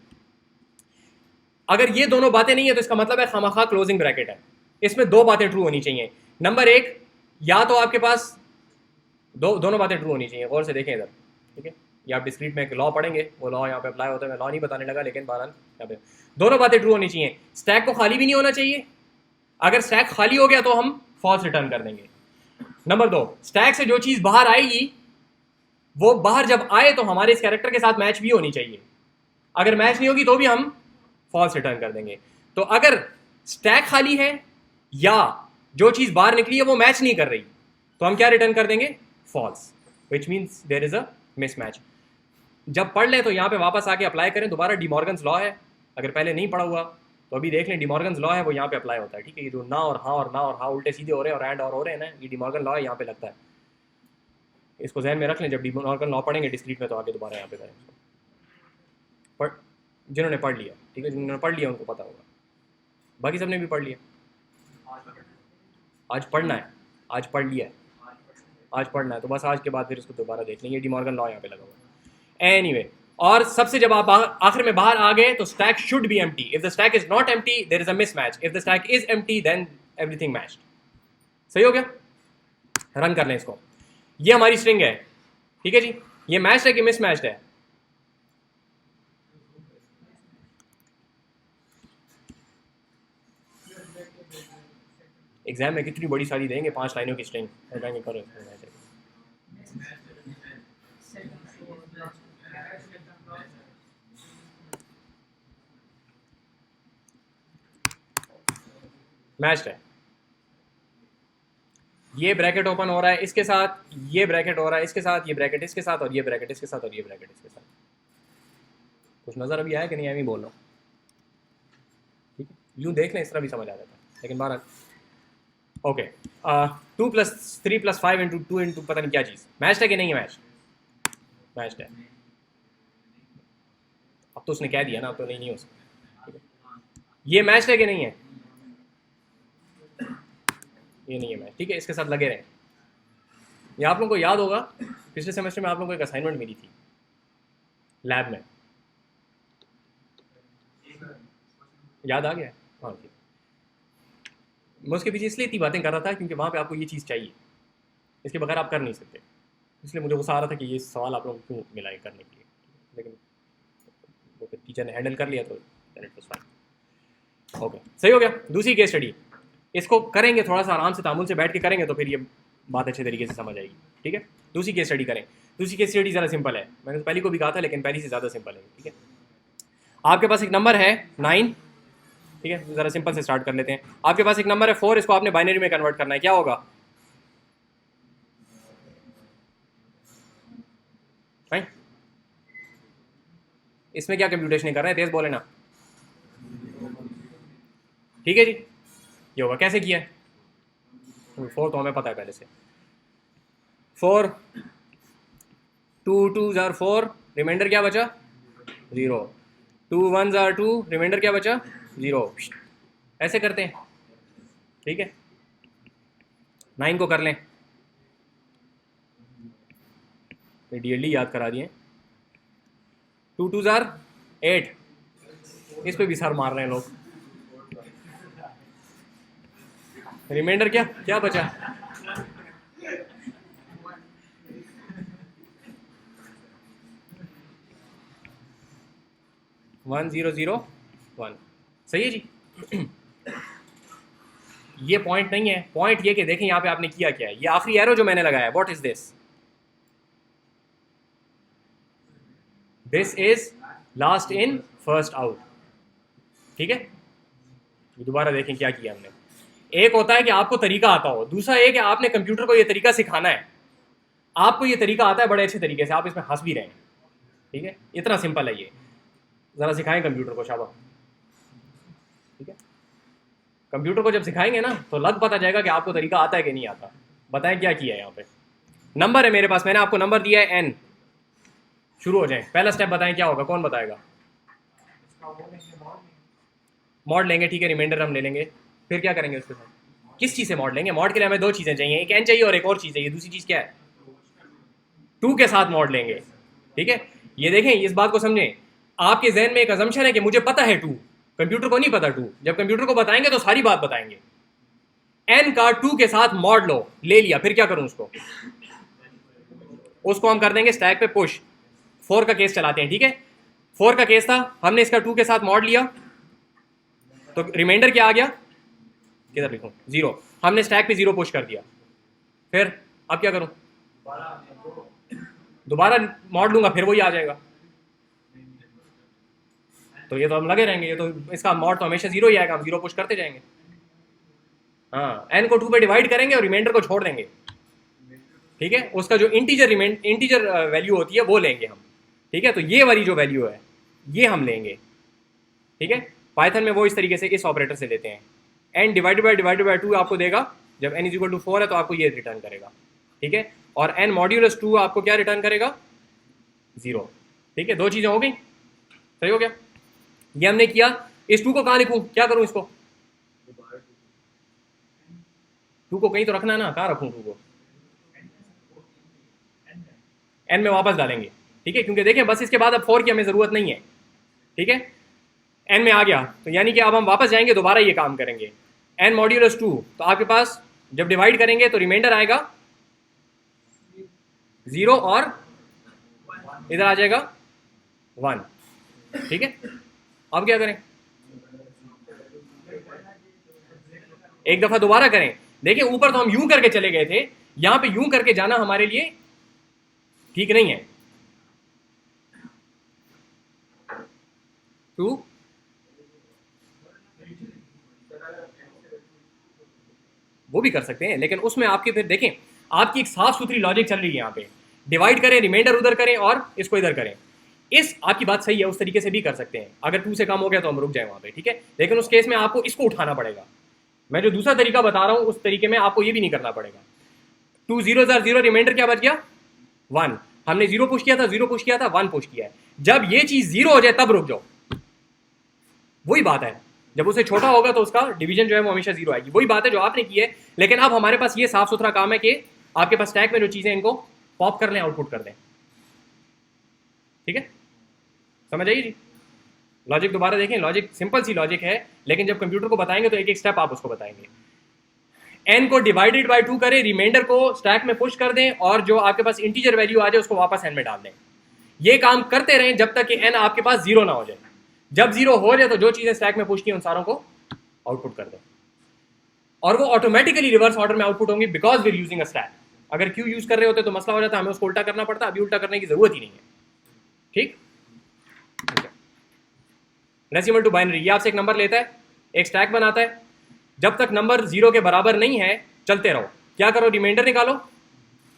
अगर ये दोनों बातें नहीं है तो इसका मतलब है खामखा क्लोजिंग ब्रैकेट है। इसमें दो बातें ट्रू होनी चाहिए। नंबर एक, या तो आपके पास दोनों बातें ट्रू होनी चाहिए। गौर से देखें इधर, ठीक है। ये आप डिस्क्रीट में एक लॉ पढ़ेंगे, वो लॉ यहाँ पे अप्लाई होता है, मैं लॉ नहीं बताने लगा, लेकिन बहरहाल यहाँ पे दोनों बातें ट्रू होनी चाहिए। स्टैक को खाली भी नहीं होना चाहिए, अगर स्टैक खाली हो गया तो हम फॉल्स रिटर्न कर देंगे। नंबर दो, स्टैक से जो चीज़ बाहर आएगी वो बाहर जब आए तो हमारे इस कैरेक्टर के साथ मैच भी होनी चाहिए, अगर मैच नहीं होगी तो भी हम फॉल्स रिटर्न कर देंगे। तो अगर स्टैक खाली है या जो चीज़ बाहर निकली है वो मैच नहीं कर रही तो हम क्या रिटर्न कर देंगे? False, which means there is a mismatch. जब पढ़ लें तो यहाँ पे वापस आके अप्लाई करें दोबारा। डी मॉर्गन्स लॉ है, अगर पहले नहीं पढ़ा हुआ तो अभी देख लें। डी मॉर्गन्स लॉ है वो यहाँ पे अप्लाई होता है, ठीक है। ये जो ना और हाँ उल्टे सीधे हो रहे हैं और एंड और हो रहे हैं ना, ये डी मॉर्गन लॉ है, यहाँ पे लगता है। इसको जहन में रख लें, जब डी मॉर्गन लॉ पढ़ेंगे डिस्क्रीट में तो आगे दोबारा यहाँ पे करें इसको। पर जिन्होंने पढ़ लिया, ठीक है, जिन्होंने पढ़ लिया उनको पता होगा, बाकी सबने भी पढ़ लिया। आज पढ़ना है, आज पढ़ लिया है, आज पढ़ना है तो बस आज के बाद फिर इसको दोबारा देख लेंगे। डी मॉर्गन लॉ यहाँ पे लगा हुआ है। एनीवे, और सबसे जब आप आखिर में बाहर आ गए तो stack should be empty. If the stack is not empty there is a mismatch, if the stack is empty then everything matched. सही हो गया? रन कर लें इसको। ये हमारी स्ट्रिंग है, ठीक है जी। ये मैच्ड है कि मिसमैच्ड है? एग्जाम में कितनी बड़ी सारी देंगे, 5 लाइनों की स्ट्रिंग, कहेंगे करो। मैच्ड है। ये ब्रैकेट ओपन हो रहा है इसके साथ, ये ब्रैकेट हो रहा है इसके साथ, ये ब्रैकेट इसके साथ, और ये ब्रैकेट इसके साथ, और ये ब्रैकेट इसके साथ। कुछ नज़र अभी आया कि नहीं? मैं बोल रहा हूँ, ठीक है। यूँ देख लें, इस तरह भी समझ आ जाता है, लेकिन बारह ओके। 2 + 3 + 5 × 2 × पता नहीं क्या चीज़। मैच्ड है कि नहीं है? मैच्ड है। अब तो उसने कह दिया ना, अब तो नहीं हो सकता, ठीक है। ये मैच्ड है कि नहीं है? ये नहीं है मैच, ठीक है। इसके साथ लगे रहें। ये आप लोगों को याद होगा, पिछले सेमेस्टर में आप लोगों को एक असाइनमेंट मिली थी लैब में, याद आ गया? हाँ ठीक। मैं उसके पीछे इसलिए इतनी बातें कर रहा था क्योंकि वहाँ पे आपको ये चीज़ चाहिए, इसके बगैर आप कर नहीं सकते। इसलिए मुझे गुस्सा आ रहा था कि ये सवाल आप लोगों को क्यों मिला करने के लिए, लेकिन वो फिर टीचर ने हैंडल कर लिया तो इट वाज फाइन। ओके, सही हो गया। दूसरी केस स्टडी, इसको करेंगे थोड़ा सा आराम से तामुल से बैठ के करेंगे तो फिर ये बात अच्छे तरीके से समझ आएगी, ठीक है। दूसरी केस स्टडी करें। दूसरी केस स्टडी ज़रा सिंपल है, मैंने तो पहली को भी कहा था लेकिन पहली से ज़्यादा सिंपल है, ठीक है। आपके पास एक नंबर है 9, ठीक है। ज़रा सिंपल से स्टार्ट कर लेते हैं। आपके पास एक नंबर है 4, इसको आपने बाइनरी में कन्वर्ट करना है, क्या होगा? राइट, इसमें क्या कंप्यूटेशन कर रहे हैं? तेज बोले ना, ठीक है जी। ये होगा, कैसे किया है? 4 तो हमें पता है पहले से। 4, 2 2s are 4, रिमाइंडर क्या बचा? 0। 2 1s are 2, रिमाइंडर क्या बचा? 0। ऐसे करते हैं, ठीक है। 9 को कर लें, DLD याद करा दिए। 2 2s are 8, इस पे भी सर मार रहे हैं लोग। रिमाइंडर क्या क्या बचा? 1 0 0 1। सही है जी। ये पॉइंट नहीं है, पॉइंट ये कि देखें यहाँ पे आपने किया क्या है। ये आखिरी एरो जो मैंने लगाया, what is this? This is last in first out, ठीक है। दोबारा देखें क्या किया हमने। एक होता है कि आपको तरीका आता हो, दूसरा एक है आपने कंप्यूटर को ये तरीका सिखाना है। आपको ये तरीका आता है बड़े अच्छे तरीके से, आप इसमें हंस भी रहे हैं, ठीक है। इतना सिंपल है ये, ज़रा सिखाएं कंप्यूटर को, शाबाश, ठीक है। कंप्यूटर को जब सिखाएंगे ना तो लग पता जाएगा कि आपको तरीका आता है कि नहीं आता। बताएं क्या किया है यहाँ पे। नंबर है मेरे पास, मैंने आपको नंबर दिया है n, शुरू हो जाएं। पहला स्टेप बताएं क्या होगा, कौन बताएगा? इसका वो लेंगे मॉड लेंगे। मॉड लेंगे, ठीक है, रिमाइंडर हम ले लेंगे। फिर क्या करेंगे उसके साथ? किस चीज़ से मॉड लेंगे? मॉड के लिए हमें दो चीज़ें चाहिए, एक एन चाहिए और एक और चीज़ चाहिए। दूसरी चीज़ क्या है? टू के साथ मॉड लेंगे, ठीक है। ये देखें, इस बात को समझें। आपके जहन में एक अजम्पशन है कि मुझे पता है टू, कंप्यूटर को नहीं पता टू। जब कंप्यूटर को बताएंगे तो सारी बात बताएंगे। एन का टू के साथ मॉड लो, ले लिया, फिर क्या करूं उसको? उसको हम कर देंगे स्टैक पे पुश। 4 का केस चलाते हैं, ठीक है। 4 का केस था, हमने इसका 2 के साथ मॉड लिया, तो रिमाइंडर क्या आ गया? किधर लिखूं? 0। हमने स्टैक पे 0 पुश कर दिया। फिर अब क्या करूं? दोबारा मॉड लूंगा, फिर वही आ जाएगा। तो ये तो हम लगे रहेंगे, ये तो इसका मॉड तो हमेशा 0 ही आएगा, हम 0 पुश करते जाएंगे। हाँ, एन को 2 पे डिवाइड करेंगे और रिमाइंडर को छोड़ देंगे, ठीक है। उसका जो इंटीजर वैल्यू होती है वो लेंगे हम, ठीक है। तो ये वाली जो वैल्यू है ये हम लेंगे, ठीक है। पाइथन में वो इस तरीके से इस ऑपरेटर से लेते हैं। एन डिवाइडेड बाय 2 आपको देगा, जब एन इज इक्वल टू 4 है तो आपको ये रिटर्न करेगा, ठीक है। और एन मॉड्यूलस 2 आपको क्या रिटर्न करेगा? 0, ठीक है। दो चीज़ें हो गई, सही हो गया। ये हमने किया। इस 2 को कहाँ लिखूँ, क्या करूँ इसको? 2 को कहीं तो रखना है ना, कहाँ रखूँ 2 को? एन में वापस डालेंगे, ठीक है, क्योंकि देखें बस इसके बाद अब 4 की हमें ज़रूरत नहीं है, ठीक है। एन में आ गया तो यानी कि अब हम वापस जाएंगे, दोबारा ये काम करेंगे। एन मॉड्यूलस 2, तो आपके पास जब डिवाइड करेंगे तो रिमाइंडर आएगा 0 और इधर आ जाएगा 1, ठीक है। अब क्या करें? एक दफ़ा दोबारा करें। देखिए ऊपर तो हम यूं करके चले गए थे, यहां पे यूं करके जाना हमारे लिए ठीक नहीं है। 2 वो भी कर सकते हैं, लेकिन उसमें आपके फिर देखें आपकी एक साफ सुथरी लॉजिक चल रही है। यहाँ पे डिवाइड करें, रिमाइंडर उधर करें और इसको इधर करें। इस आपकी बात सही है, उस तरीके से भी कर सकते हैं। अगर 2 से कम हो गया तो हम रुक जाए वहाँ पे, ठीक है। लेकिन उस केस में आपको इसको उठाना पड़ेगा। मैं जो दूसरा तरीका बता रहा हूँ उस तरीके में आपको ये भी नहीं करना पड़ेगा। 2 0 0, रिमाइंडर क्या बच गया? 1। हमने 0 पुश किया था, 0 पुश किया था, 1 पुश किया है। जब ये चीज़ 0 हो जाए तब रुक जाओ। वही बात है, जब उसे छोटा होगा तो उसका डिवीजन जो है वो हमेशा 0 आएगी। वही बात है जो आपने की है। लेकिन अब हमारे पास ये साफ सुथरा काम है कि आपके पास स्टैक में जो चीज़ें इनको पॉप कर लें, आउटपुट कर दें, ठीक है। समझ आइए जी। लॉजिक दोबारा देखें, लॉजिक सिंपल सी लॉजिक है, लेकिन जब कंप्यूटर को बताएंगे तो एक एक स्टेप आप उसको बताएंगे। एन को डिवाइडेड बाय 2 करें, रिमाइंडर को स्टैक में पुश कर दें और जो आपके पास इंटीजर वैल्यू आ जाए उसको वापस एन में डाल दें। ये काम करते रहें जब तक कि एन आपके पास 0 ना हो जाए। जब 0 हो जाए तो जो चीज़ें स्टैक में पुश की उन सारों को आउटपुट कर दें, और वो ऑटोमेटिकली रिवर्स ऑर्डर में आउटपुट होंगी, because we are using a stack. अगर क्यू यूज कर रहे होते तो मसला हो जाता, हमें उसको उल्टा करना पड़ता। अभी उल्टा करने की जरूरत ही नहीं है, ठीक। डेसिमल टू बाइनरी, ये आपसे एक नंबर लेता है, एक स्टैक बनाता है। जब तक नंबर 0 के बराबर नहीं है चलते रहो। क्या करो? रिमाइंडर निकालो,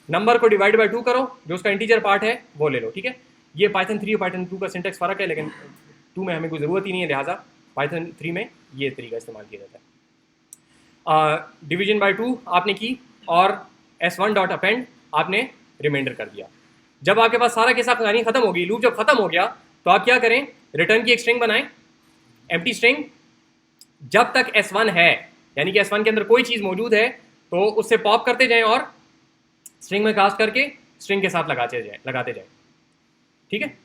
नंबर को डिवाइड बाय 2 करो, जो उसका इंटीजर पार्ट है वो ले लो, ठीक है। ये पाइथन 3 और पाइथन 2 का सिंटेक्स फर्क है, लेकिन 2 में हमें कोई ज़रूरत ही नहीं है, लिहाजा पाइथन 3 में ये तरीका इस्तेमाल किया जाता है। डिवीजन बाय 2 आपने की और s1 डॉट अपेंड आपने रिमाइंडर कर दिया। जब आपके पास सारा के साथ कहानी खत्म हो गई, लूप जब खत्म हो गया तो आप क्या करें? रिटर्न की एक स्ट्रिंग बनाएं, एम्प्टी स्ट्रिंग। जब तक s1 है, यानी कि s1 के अंदर कोई चीज़ मौजूद है, तो उससे पॉप करते जाएं और स्ट्रिंग में कास्ट करके स्ट्रिंग के साथ लगाते जाएं, ठीक है।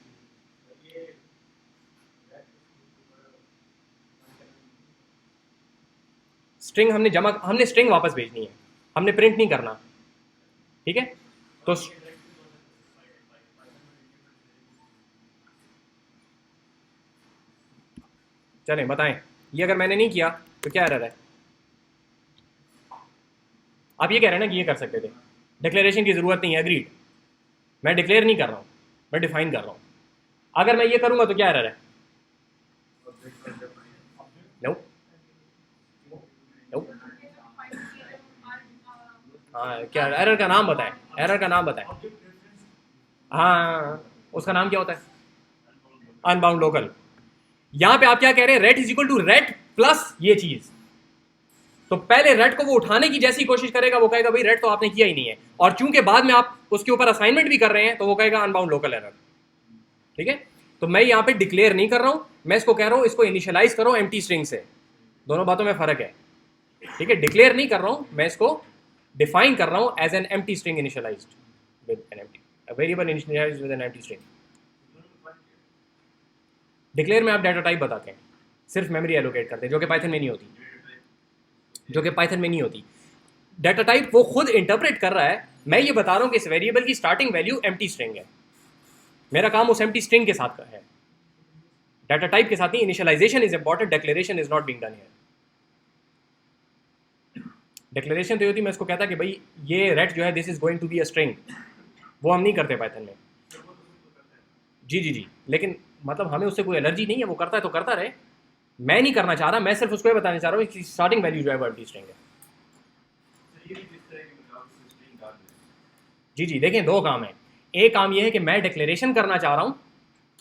स्ट्रिंग हमने स्ट्रिंग वापस भेजनी है, हमने प्रिंट नहीं करना, ठीक है। तो चलें बताएं, ये अगर मैंने नहीं किया तो क्या एरर है? आप ये कह रहे हैं ना कि ये कर सकते थे, डिक्लेरेशन की ज़रूरत नहीं है, एग्रीड। मैं डिक्लेयर नहीं कर रहा हूँ, मैं डिफाइन कर रहा हूँ। अगर मैं ये करूँगा तो क्या एरर है? No no. हाँ, क्या एरर का नाम बताएं, एरर का नाम बताएं। हाँ, उसका नाम क्या होता है? Unbound local. यहां पे आप क्या कह रहे हैं? Ret is equal to ret plus ये चीज। तो पहले रेट को वो उठाने की जैसी कोशिश करेगा, वो कहेगा भाई रेट तो आपने किया ही नहीं है, और चूंकि बाद में आप उसके ऊपर असाइनमेंट भी कर रहे हैं तो वो कहेगा अनबाउंड लोकल एरर। ठीक है, तो मैं यहाँ पे डिक्लेयर नहीं कर रहा हूँ, मैं इसको कह रहा हूँ इसको इनिशियलाइज करो एम्प्टी स्ट्रिंग से। दोनों बातों में फर्क है, ठीक है। डिक्लेयर नहीं कर रहा हूँ, मैं इसको डिफाइन कर रहा हूँ as an empty string initialized with an empty variable initialized with an empty string. Declare में आप डाटा टाइप बताते हैं, सिर्फ मेमोरी एलोकेट करते हैं, जो कि पाइथन में नहीं होती, जो कि पाइथन में नहीं होती। डाटा टाइप वो खुद इंटरप्रेट कर रहा है, मैं ये बता रहा हूँ कि इस वेरिएबल की स्टार्टिंग वैल्यू एम्प्टी स्ट्रिंग है, मेरा काम उस एम्प्टी स्ट्रिंग के साथ का है, डाटा टाइप के साथ नहीं। Initialization is important, declaration is not being done here. Declaration तो होती, मैं इसको कहता कि भाई ये रेट जो है this is going to be a string, वो हम नहीं करते पाइथन में। जी जी जी, लेकिन मतलब हमें उससे कोई एलर्जी नहीं है, वो करता है तो करता रहे, मैं नहीं करना चाह रहा, मैं सिर्फ उसको ये बताना चाह रहा हूँ कि स्टार्टिंग वैल्यू जो है वो एम्प्टी स्ट्रिंग है। जी जी, देखें दो काम है, एक काम ये है कि मैं डिक्लेरेशन करना चाह रहा हूँ,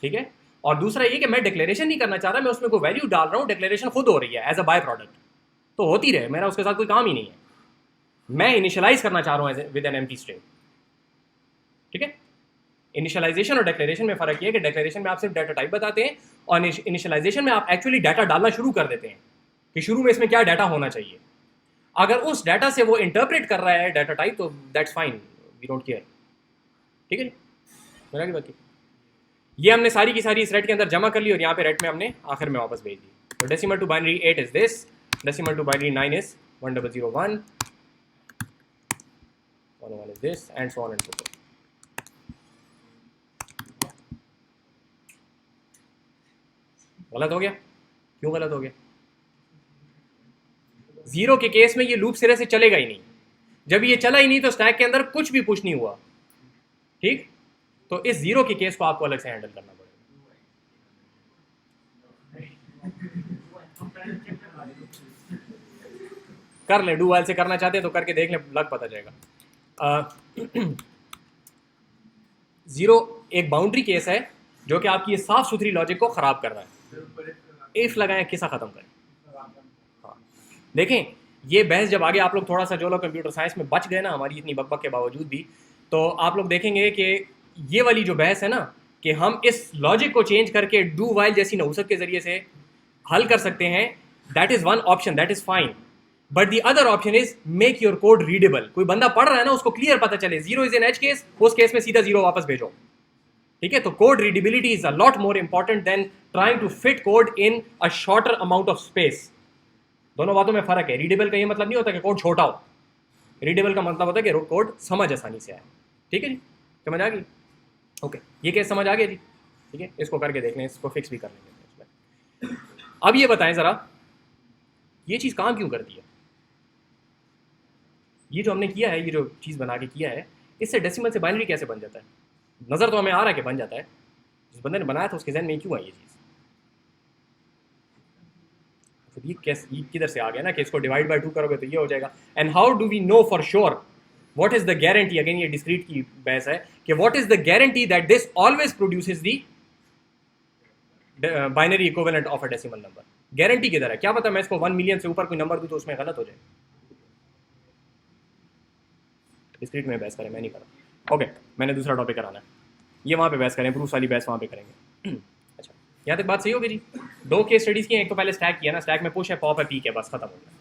ठीक है, और दूसरा ये कि मैं डिक्लेरेशन नहीं करना चाह रहा, मैं उसमें कोई वैल्यू डाल रहा हूँ, डिक्लेरेशन खुद हो रही है एज अ बाय प्रोडक्ट, तो होती रहे, मेरा उसके साथ कोई काम ही नहीं है, मैं इनिशियलाइज करना चाह रहा हूँ विद एन एम्प्टी स्ट्रिंग, ठीक है। इनिशियलाइजेशन और डिक्लेरेशन में फर्क ये है कि डिक्लेरेशन में आप सिर्फ डाटा टाइप बताते हैं, और इनिशियलाइजेशन में आप एक्चुअली डाटा डालना शुरू कर देते हैं कि शुरू में इसमें क्या डाटा होना चाहिए। अगर उस डाटा से वो इंटरप्रेट कर रहा है डाटा टाइप, तो that's fine, we don't care, ठीक है जी, मेरा की बात की। ये हमने सारी की सारी इस रेट के अंदर जमा कर ली, और यहाँ पे रेट में हमने आखिर में वापस भेज दी। तो decimal to binary 8 is this, decimal to binary 9 is 1001, 101 is this, and so on and so forth. गलत हो गया, क्यों गलत हो गया? जीरो के केस में ये लूप सिरे से चलेगा ही नहीं, जब ये चला ही नहीं तो स्टैक के अंदर कुछ भी पुश नहीं हुआ, ठीक। तो इस जीरो के केस को आपको अलग से हैंडल करना पड़ेगा। कर ले, डू वाइल से करना चाहते हैं तो करके देख ले, लग पता जाएगा। जीरो एक बाउंड्री केस है जो कि आपकी ये साफ सुथरी लॉजिक को खराब कर रहा है। इफ लगाएं, किसा खत्म करें। हाँ, देखें ये बहस जब आगे आप लोग थोड़ा सा, जो लोग कंप्यूटर साइंस में बच गए ना हमारी इतनी बकबक के बावजूद भी, तो आप लोग देखेंगे कि ये वाली जो बहस है ना, कि हम इस लॉजिक को चेंज करके डू वाइल जैसी नहुसत के जरिए से हल कर सकते हैं, that is one option, that is fine, but the other option is make your code readable. कोई बंदा पढ़ रहा है ना, उसको क्लियर पता चले, zero is in edge case, उस केस में सीधा जीरो वापस भेजो, ठीक है। तो code readability is a lot more important than trying to fit code in a shorter amount of space. दोनों बातों में फर्क है। रीडेबल का ये मतलब नहीं होता कि कोड छोटा हो, रीडेबल का मतलब होता है कि कोड समझ आसानी से आए, ठीक है जी, समझ आ गई? ओके, ये केस समझ आ गया जी, ठीक है, इसको करके देख लें, इसको फिक्स भी कर लेंगे। अब ये बताएं जरा, ये चीज़ काम क्यों करती है? ये जो हमने किया है, ये जो चीज़ बना के किया है, इससे डेसिमल से बाइनरी कैसे बन जाता है? नज़र तो हमें आ रहा है कि बन जाता है, जिस बंदे ने बनाया था उसके जहन में क्यों आई ये चीज़? तो ये कैसे, ये किधर से आ गया ना कि इसको डिवाइड बाय 2 करोगे तो ये हो जाएगा। And how do we know for sure, what is the guarantee? Again ये डिस्क्रीट की बहस है कि what is the guarantee that this always produces the binary equivalent of a decimal number? Guarantee किधर है? क्या पता मैं इसको 1 मिलियन से ऊपर कोई नंबर दूं तो उसमें गलत हो जाए। डिस्क्रीट में बहस करें, मैं नहीं कर रहा। ओके, मैंने दूसरा टॉपिक कराना है, ये वहाँ पे बहस करें, प्रूफ वाली बहस वहाँ पे करेंगे। अच्छा, यहाँ तक बात सही होगी जी? 2 केस स्टडीज़ की हैं, एक तो पहले स्टैक किया ना, स्टैक में पुश है, पॉप है, पीक है, बस खत्म हो गया।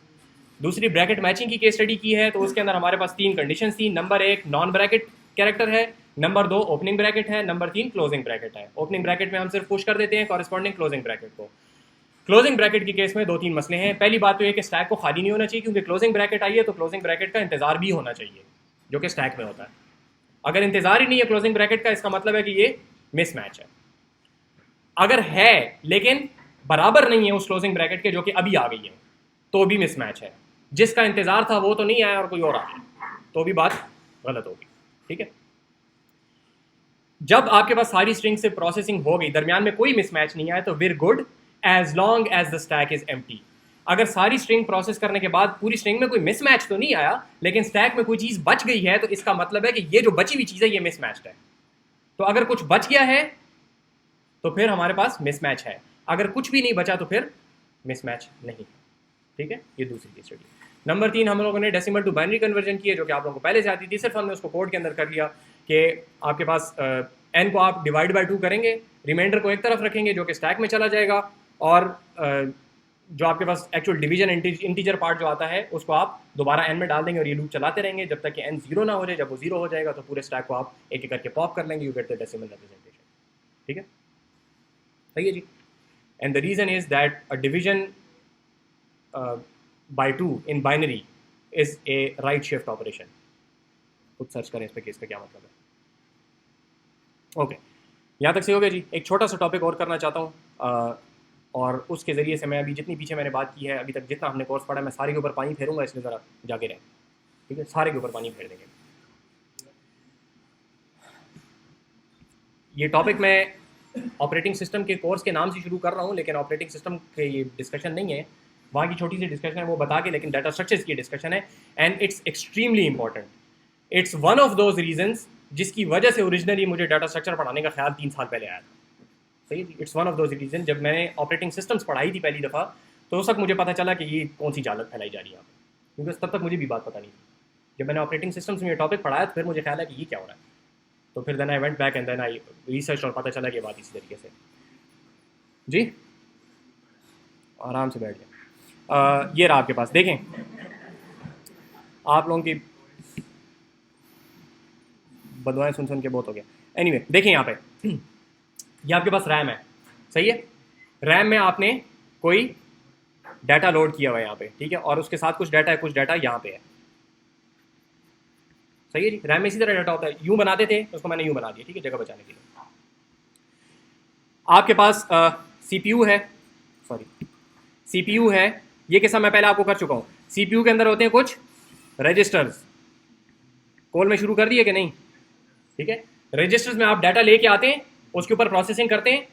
दूसरी ब्रैकेट मैचिंग की केस स्टडी की है, तो उसके अंदर हमारे पास 3 कंडीशंस थी। नंबर 1 नॉन ब्रैकेट कैरेक्टर है, नंबर 2 ओपनिंग ब्रैकेट है, नंबर 3 क्लोजिंग ब्रैकेट है। ओपनिंग ब्रैकेट में हम सिर्फ पुश कर देते हैं कॉरेस्पॉन्डिंग क्लोजिंग ब्रैकेट को। क्लोजिंग ब्रैकेट की केस में 2-3 मसले हैं। पहली बात तो ये कि स्टैक को खाली नहीं होना चाहिए, क्योंकि क्लोजिंग ब्रैकेट आई है तो क्लोजिंग ब्रैकेट का इंतजार भी होना चाहिए, जो कि स्टैक में होता है। अगर इंतजार ही नहीं है क्लोजिंग ब्रैकेट का, इसका मतलब है कि ये मिसमैच है। अगर है लेकिन बराबर नहीं है उस क्लोजिंग ब्रैकेट के जो कि अभी आ गई है, तो भी मिसमैच है। जिसका इंतजार था वो तो नहीं आया और कोई और आ गया, तो भी बात गलत होगी, ठीक है। जब आपके पास सारी स्ट्रिंग से प्रोसेसिंग हो गई, दरमियान में कोई मिसमैच नहीं आया, तो we're good as long as the stack is empty. अगर सारी स्ट्रिंग प्रोसेस करने के बाद पूरी स्ट्रिंग में कोई मिसमैच तो नहीं आया, लेकिन स्टैक में कोई चीज़ बच गई है, तो इसका मतलब है कि ये जो बची हुई चीज़ है ये मिसमैच्ड है। तो अगर कुछ बच गया है तो फिर हमारे पास मिसमैच है, अगर कुछ भी नहीं बचा तो फिर मिसमैच नहीं, ठीक है। ये दूसरी केस स्टडी। नंबर 3 हम लोगों ने डेसिमल टू बाइनरी कन्वर्जन की है, जो कि आप लोगों को पहले से आती थी, सिर्फ हमने उसको कोड के अंदर कर लिया कि आपके पास n को आप डिवाइड बाय 2 करेंगे, रिमाइंडर को एक तरफ रखेंगे जो कि स्टैक में चला जाएगा, और जो आपके पास एक्चुअल डिवीजन इंटीजर पार्ट जो आता है उसको आप दोबारा n में डाल देंगे और ये लूप चलाते रहेंगे जब तक कि n 0 ना हो जाए। जब वो 0 हो जाएगा तो पूरे स्टैक को आप एक एक करके पॉप कर लेंगे, you get the decimal representation. ठीक है, सही है जी। And the reason is that a division by 2 in binary is a right shift operation. खुद सर्च करें इस पर कि इसका क्या मतलब है। ओके, यहाँ तक सही हो गया जी। एक छोटा सा टॉपिक और करना चाहता हूँ, और उसके ज़रिए से मैं अभी जितनी पीछे मैंने बात की है, अभी तक जितना हमने कोर्स पढ़ा, मैं सारे के ऊपर पानी फेरूंगा, इसलिए ज़रा जाके रहें। ठीक है, सारे के ऊपर पानी फेर देंगे। ये टॉपिक मैं ऑपरेटिंग सिस्टम के कोर्स के नाम से शुरू कर रहा हूँ, लेकिन ऑपरेटिंग सिस्टम के ये डिस्कशन नहीं है, वहाँ की छोटी सी डिस्कशन है वो बता के, लेकिन डाटा स्ट्रक्चर्स की डिस्कशन है। And it's extremely important. It's one of those reasons जिसकी वजह से ओरिजिनली मुझे डाटा स्ट्रक्चर पढ़ाने का ख्याल 3 साल पहले आया था। सही, it's one of those reason. जब मैंने ऑपरेटिंग सिस्टम्स पढ़ाई थी पहली दफ़ा, तो उस वक्त मुझे पता चला कि ये कौन सी जालत फैलाई जा रही है यहाँ पर, क्योंकि तब तक मुझे भी बात पता नहीं थी। जब मैंने ऑपरेटिंग सिस्टम्स में ये टॉपिक पढ़ाया तो फिर मुझे ख्याल है कि ये क्या हो रहा है, तो फिर then I went back and then I research और पता चला कि बात इसी तरीके से। जी आराम से बैठ गया। ये रहा आपके पास, देखें आप लोगों की बदवाएं सुन सुन के बहुत हो गया। एनीवे, देखें यहाँ पे ये आपके पास रैम है, सही है। रैम में आपने कोई डाटा लोड किया हुआ है यहाँ पे, ठीक है, और उसके साथ कुछ डाटा है, कुछ डाटा यहाँ पे है, सही है जी। रैम में इसी तरह डाटा होता है, यूं बनाते थे, उसको मैंने यूं बना दिया, ठीक है, जगह बचाने के लिए। आपके पास सीपीयू है, सॉरी सीपीयू है, ये किस्सा मैं पहले आपको कर चुका हूँ। सीपीयू के अंदर होते हैं कुछ रजिस्टर्स, कॉल में शुरू कर दिए कि नहीं, ठीक है। रजिस्टर्स में आप डाटा लेके आते हैं, उसके ऊपर प्रोसेसिंग करते हैं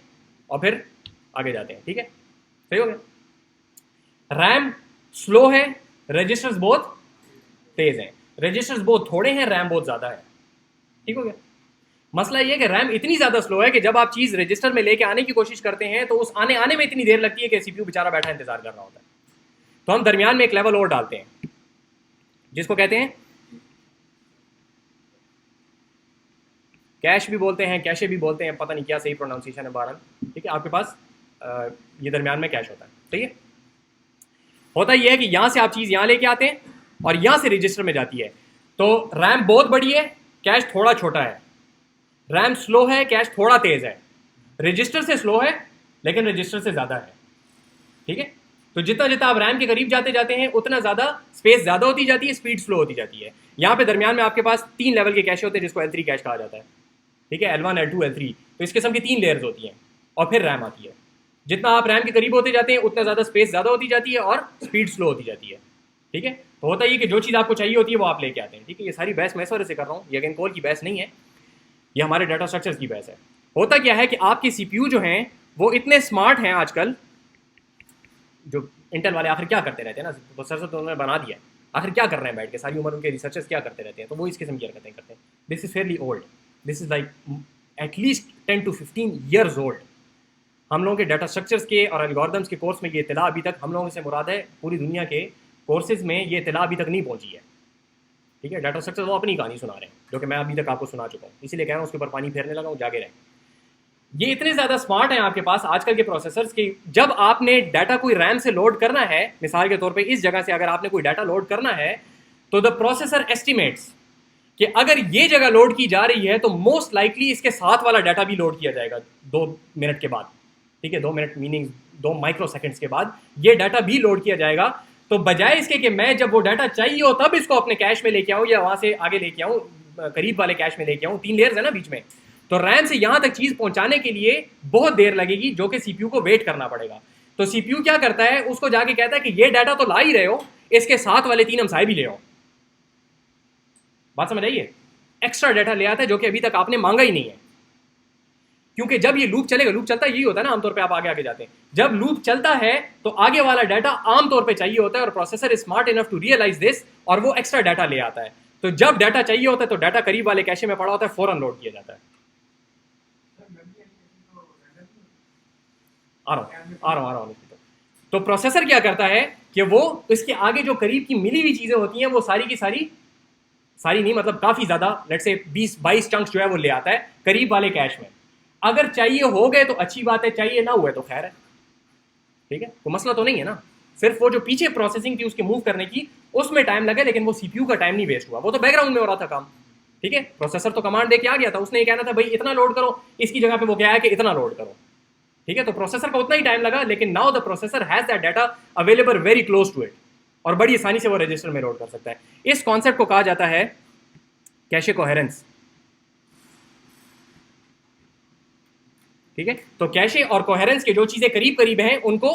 और फिर आगे जाते हैं, ठीक है, सही हो गया। रैम स्लो है, रजिस्टर्स बहुत तेज हैं। रजिस्टर्स बहुत थोड़े हैं, रैम बहुत ज़्यादा है, ठीक हो गया। मसला ये है कि रैम इतनी ज़्यादा स्लो है कि जब आप चीज़ रजिस्टर में लेके आने की कोशिश करते हैं तो उस आने में इतनी देर लगती है कि सीपीयू बेचारा बैठा इंतजार कर रहा होता है। तो हम दरमियान में एक लेवल और डालते हैं जिसको कहते हैं कैश भी बोलते हैं, कैशे भी बोलते हैं, पता नहीं क्या सही प्रोनाउंसिएशन है बहरहाल, ठीक है। आपके पास ये दरमियान में कैश होता है, ठीक है। होता यह है कि यहाँ से आप चीज़ यहाँ लेके आते हैं और यहाँ से रजिस्टर में जाती है। तो रैम बहुत बड़ी है, कैश थोड़ा छोटा है। रैम स्लो है, कैश थोड़ा तेज है। रजिस्टर से स्लो है लेकिन रजिस्टर से ज़्यादा है, ठीक है। तो जितना जितना आप रैम के करीब जाते जाते हैं उतना ज़्यादा स्पेस ज़्यादा होती जाती है, स्पीड स्लो होती जाती है। यहाँ पे दरमियान में आपके पास 3 लेवल के कैश होते हैं जिसको L3 कैश कहा जाता है, ठीक है, L1 L2 L3। तो इस किस्म की 3 लेयर्स होती हैं और फिर रैम आती है। जितना आप रैम के करीब होते जाते हैं उतना ज़्यादा स्पेस ज़्यादा होती जाती है और स्पीड स्लो होती जाती है, ठीक है। तो होता ये कि जो चीज़ आपको चाहिए होती है वो आप लेके आते हैं, ठीक है। ये सारी बहस मैं इस वजह से कर रहा हूँ, ये अगेन कॉल की बहस नहीं है, ये हमारे डाटा स्ट्रक्चर्स की बहस है। होता क्या है कि आपके सीपीयू जो हैं वो इतने स्मार्ट हैं आजकल, जो इंटेल वाले आखिर क्या करते रहते हैं ना, प्रोसेसर तो उन्होंने बना दिया है, आखिर क्या कर रहे हैं बैठ के, सारी उम्र उनके रिसर्चर्स क्या करते रहते हैं, तो वो इस किस्म की हरकतें करते हैं। This is Fairlie old, this is like at least 10 to 15 years old. हम लोगों के डाटा स्ट्रक्चर्स के और एल्गोरिथम्स के कोर्स में ये इत्तला अभी तक, हम लोगों से मुराद है पूरी दुनिया के कोर्सेज में ये इत्तला अभी तक नहीं पहुंची है, ठीक है। डाटा स्ट्रक्चर वो अपनी कहानी सुना रहे हैं जो कि मैं अभी तक आपको सुना चुका हूँ, इसीलिए कह रहा हूँ उसके ऊपर पानी फेरने लगा हूँ, जागे रहें। ये इतने ज़्यादा स्मार्ट हैं आपके पास आजकल के प्रोसेसर्स की, जब आपने डाटा कोई रैम से लोड करना है, मिसाल के तौर पे इस जगह से अगर आपने कोई डाटा लोड करना है तो द प्रोसेसर एस्टिमेट्स कि अगर ये जगह लोड की जा रही है तो मोस्ट लाइकली इसके साथ वाला डाटा भी लोड किया जाएगा 2 मिनट के बाद, ठीक है, 2 मिनट मीनिंग 2 माइक्रो सेकेंड्स के बाद ये डाटा भी लोड किया जाएगा। तो बजाय इसके कि मैं जब वो डाटा चाहिए हो तब इसको अपने कैश में लेके आऊँ या वहाँ से आगे लेके आऊँ, करीब वाले कैश में लेके आऊँ, 3 लेयर्स है ना बीच में, तो रैम से यहाँ तक चीज़ पहुँचाने के लिए बहुत देर लगेगी जो कि सीपीयू को वेट करना पड़ेगा। तो सीपीयू क्या करता है, उसको जाके कहता है कि ये डाटा तो ला ही रहे हो, इसके साथ वाले 3 हमसाए भी ले आओ। बात समझ आइए, एक्स्ट्रा डाटा ले आता है जो कि अभी तक आपने मांगा ही नहीं है, क्योंकि जब ये लूप चलेगा, लूप चलता यही होता है ना, आमतौर पे आप आगे आगे जाते हैं, जब लूप चलता है तो आगे वाला डाटा आमतौर पे चाहिए होता है और processor is smart enough to realize this और वो एक्स्ट्रा डाटा ले आता है। तो जब डाटा चाहिए होता है तो डाटा करीब वाले कैशे में पड़ा होता है, फौरन लोड किया जाता है। आ रहा हूँ। तो प्रोसेसर क्या करता है कि वो इसके आगे जो करीब की मिली हुई चीजें होती हैं वो सारी की सारी नहीं, मतलब काफी ज्यादा, लेट्स से 20-22 चंक्स जो है वो ले आता है करीब वाले कैश में। अगर चाहिए हो गए तो अच्छी बात है, चाहिए ना हुए तो खैर है, ठीक है, कोई मसला तो नहीं है ना। सिर्फ वो जो पीछे प्रोसेसिंग थी उसके मूव करने की, उसमें टाइम लगे, लेकिन वो सीपीयू का टाइम नहीं वेस्ट हुआ, वो तो बैकग्राउंड में हो रहा था काम, ठीक है। प्रोसेसर तो कमांड दे के आ गया था, उसने ये कहना था भाई इतना लोड करो, इसकी जगह पे वो क्या है कि इतना लोड करो, ठीक है। तो प्रोसेसर का उतना ही टाइम लगा, लेकिन now the processor has that data available very close to it, और बड़ी आसानी से वो रजिस्टर में लोड कर सकता है। इस कॉन्सेप्ट को कहा जाता है कैशे कोहेरेंस, ठीक है। तो कैशे और कोहेरेंस के जो चीजें करीब करीब हैं उनको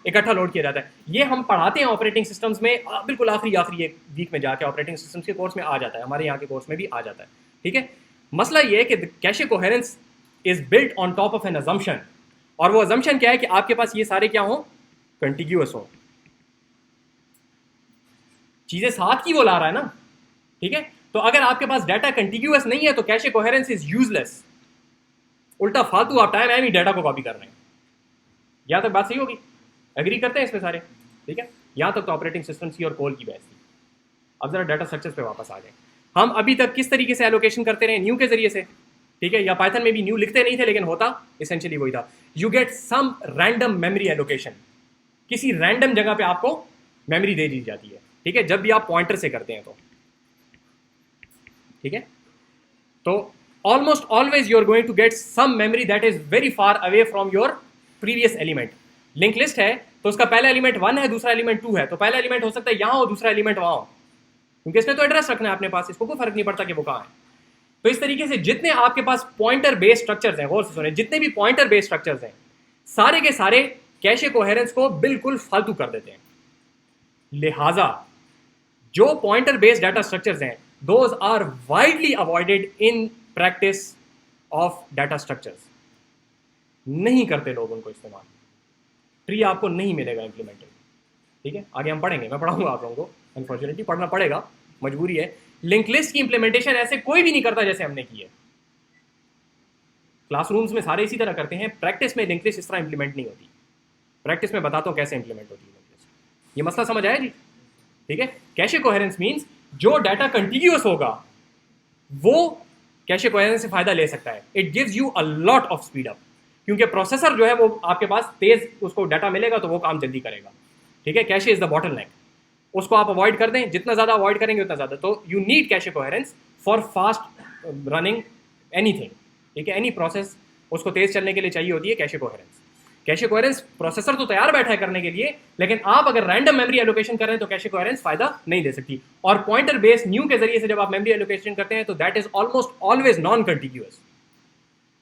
इकट्ठा लोड किया जाता है। ये हम पढ़ाते हैं ऑपरेटिंग सिस्टम्स में, बिल्कुल आखिरी एक वीक में जाके ऑपरेटिंग सिस्टम्स के कोर्स में आ जाता है, हमारे यहाँ के कोर्स में भी आ जाता है, ठीक है। मसला ये है कि cache coherence is built on top of N assumption, और वो अजम्पशन क्या है कि आपके पास ये सारे क्या हो, कंटिग्यूअस हो, चीजें साथ की वो ला रहा है ना, ठीक है। तो अगर आपके पास डाटा कंटिग्यूअस नहीं है तो कैशे कोहेरेंस इज यूजलेस, उल्टा फालतू आप टाइम ही डाटा को कॉपी कर रहे हैं। यहां तक बात सही होगी, एग्री करते हैं इसमें सारे, ठीक है। यहां तक तो ऑपरेटिंग सिस्टम की और कोल की बहस थी। अब जरा डाटा स्ट्रक्चर्स पे वापस आ जाए। हम अभी तक किस तरीके से एलोकेशन करते रहे, न्यू के जरिए से, ठीक है, या पाइथन में भी न्यू लिखते नहीं थे लेकिन होता एसेंशियली वही था, you get some random memory allocation, किसी रैंडम जगह पे आपको मेमोरी दे दी जाती है, ठीक है, जब भी आप पॉइंटर से करते हैं तो, ठीक है। तो almost always you are going to get some memory that is very far away from your previous element. Link list है तो उसका पहला एलिमेंट 1 है, दूसरा एलिमेंट 2 है, तो पहला एलिमेंट हो सकता है यहां हो, दूसरा एलिमेंट वहां हो, क्योंकि इसमें तो एड्रेस रखना है अपने पास, इसको कोई फर्क नहीं पड़ता कि वो कहां है। तो इस तरीके से जितने आपके पास पॉइंटर बेस्ड स्ट्रक्चर्स हैं, गौर से सुने, जितने भी पॉइंटर बेस्ड स्ट्रक्चर्स हैं सारे के सारे कैशे कोहेरेंस को बिल्कुल फालतू कर देते हैं। लिहाजा जो पॉइंटर बेस्ड डाटा स्ट्रक्चर्स हैं those are widely avoided in practice of data structures, नहीं करते लोग उनको इस्तेमाल, ट्री आपको नहीं मिलेगा इंप्लीमेंटेड, ठीक है। आगे हम पढ़ेंगे, मैं पढ़ाऊंगा आप लोगों को, अनफॉर्चुनेटली पढ़ना पड़ेगा, मजबूरी है। लिंक लिस्ट की इंप्लीमेंटेशन ऐसे कोई भी नहीं करता जैसे हमने की है। क्लासरूम्स में सारे इसी तरह करते हैं, प्रैक्टिस में लिंक लिस्ट इस तरह इंप्लीमेंट नहीं होती। प्रैक्टिस में बताता हूं कैसे इंप्लीमेंट होती है लिंक लिस्ट। ये मसला समझ आया जी, ठीक है। कैशे कोहेरेंस मींस जो डाटा कंटिन्यूअस होगा वो कैशे कोहेरेंस से फायदा ले सकता है। It gives you a lot of speed up, क्योंकि प्रोसेसर जो है वो आपके पास तेज, उसको डाटा मिलेगा तो वो काम जल्दी करेगा, ठीक है। कैशे इज द बॉटलनेक, उसको आप अवॉइड कर दें, जितना ज्यादा अवॉइड करेंगे उतना ज्यादा। तो you need cache coherence for fast running anything, ठीक है, एनी प्रोसेस उसको तेज चलने के लिए चाहिए होती है cache coherence. Cache coherence processor तो तैयार बैठा है करने के लिए, लेकिन आप अगर रैंडम मेमोरी एलोकेशन कर रहे हैं तो कैशे कोहेरेंस फायदा नहीं दे सकती। और पॉइंटर बेस्ड न्यू के जरिए से जब आप मेमोरी एलोकेशन करते हैं तो that is almost always non contiguous.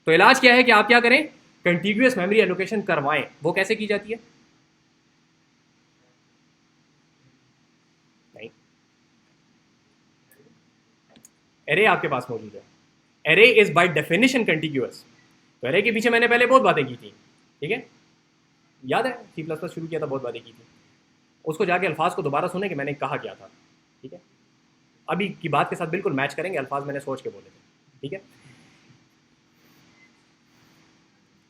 तो इलाज क्या है कि आप क्या करें, कंटिग्यूअस मेमोरी एलोकेशन करवाएं। वो कैसे की जाती है, नहीं, एरे आपके पास मौजूद है, एरे इज बाय डेफिनेशन कंटिग्यूअस। तो एरे के पीछे मैंने पहले बहुत बातें की थी, ठीक है, याद है, C++ शुरू किया था, बहुत बातें की थी, उसको जाके अल्फाज को दोबारा सुने कि मैंने कहा क्या था, ठीक है। अभी की बात के साथ बिल्कुल मैच करेंगे, अल्फाज मैंने सोच के बोले थे, ठीक है।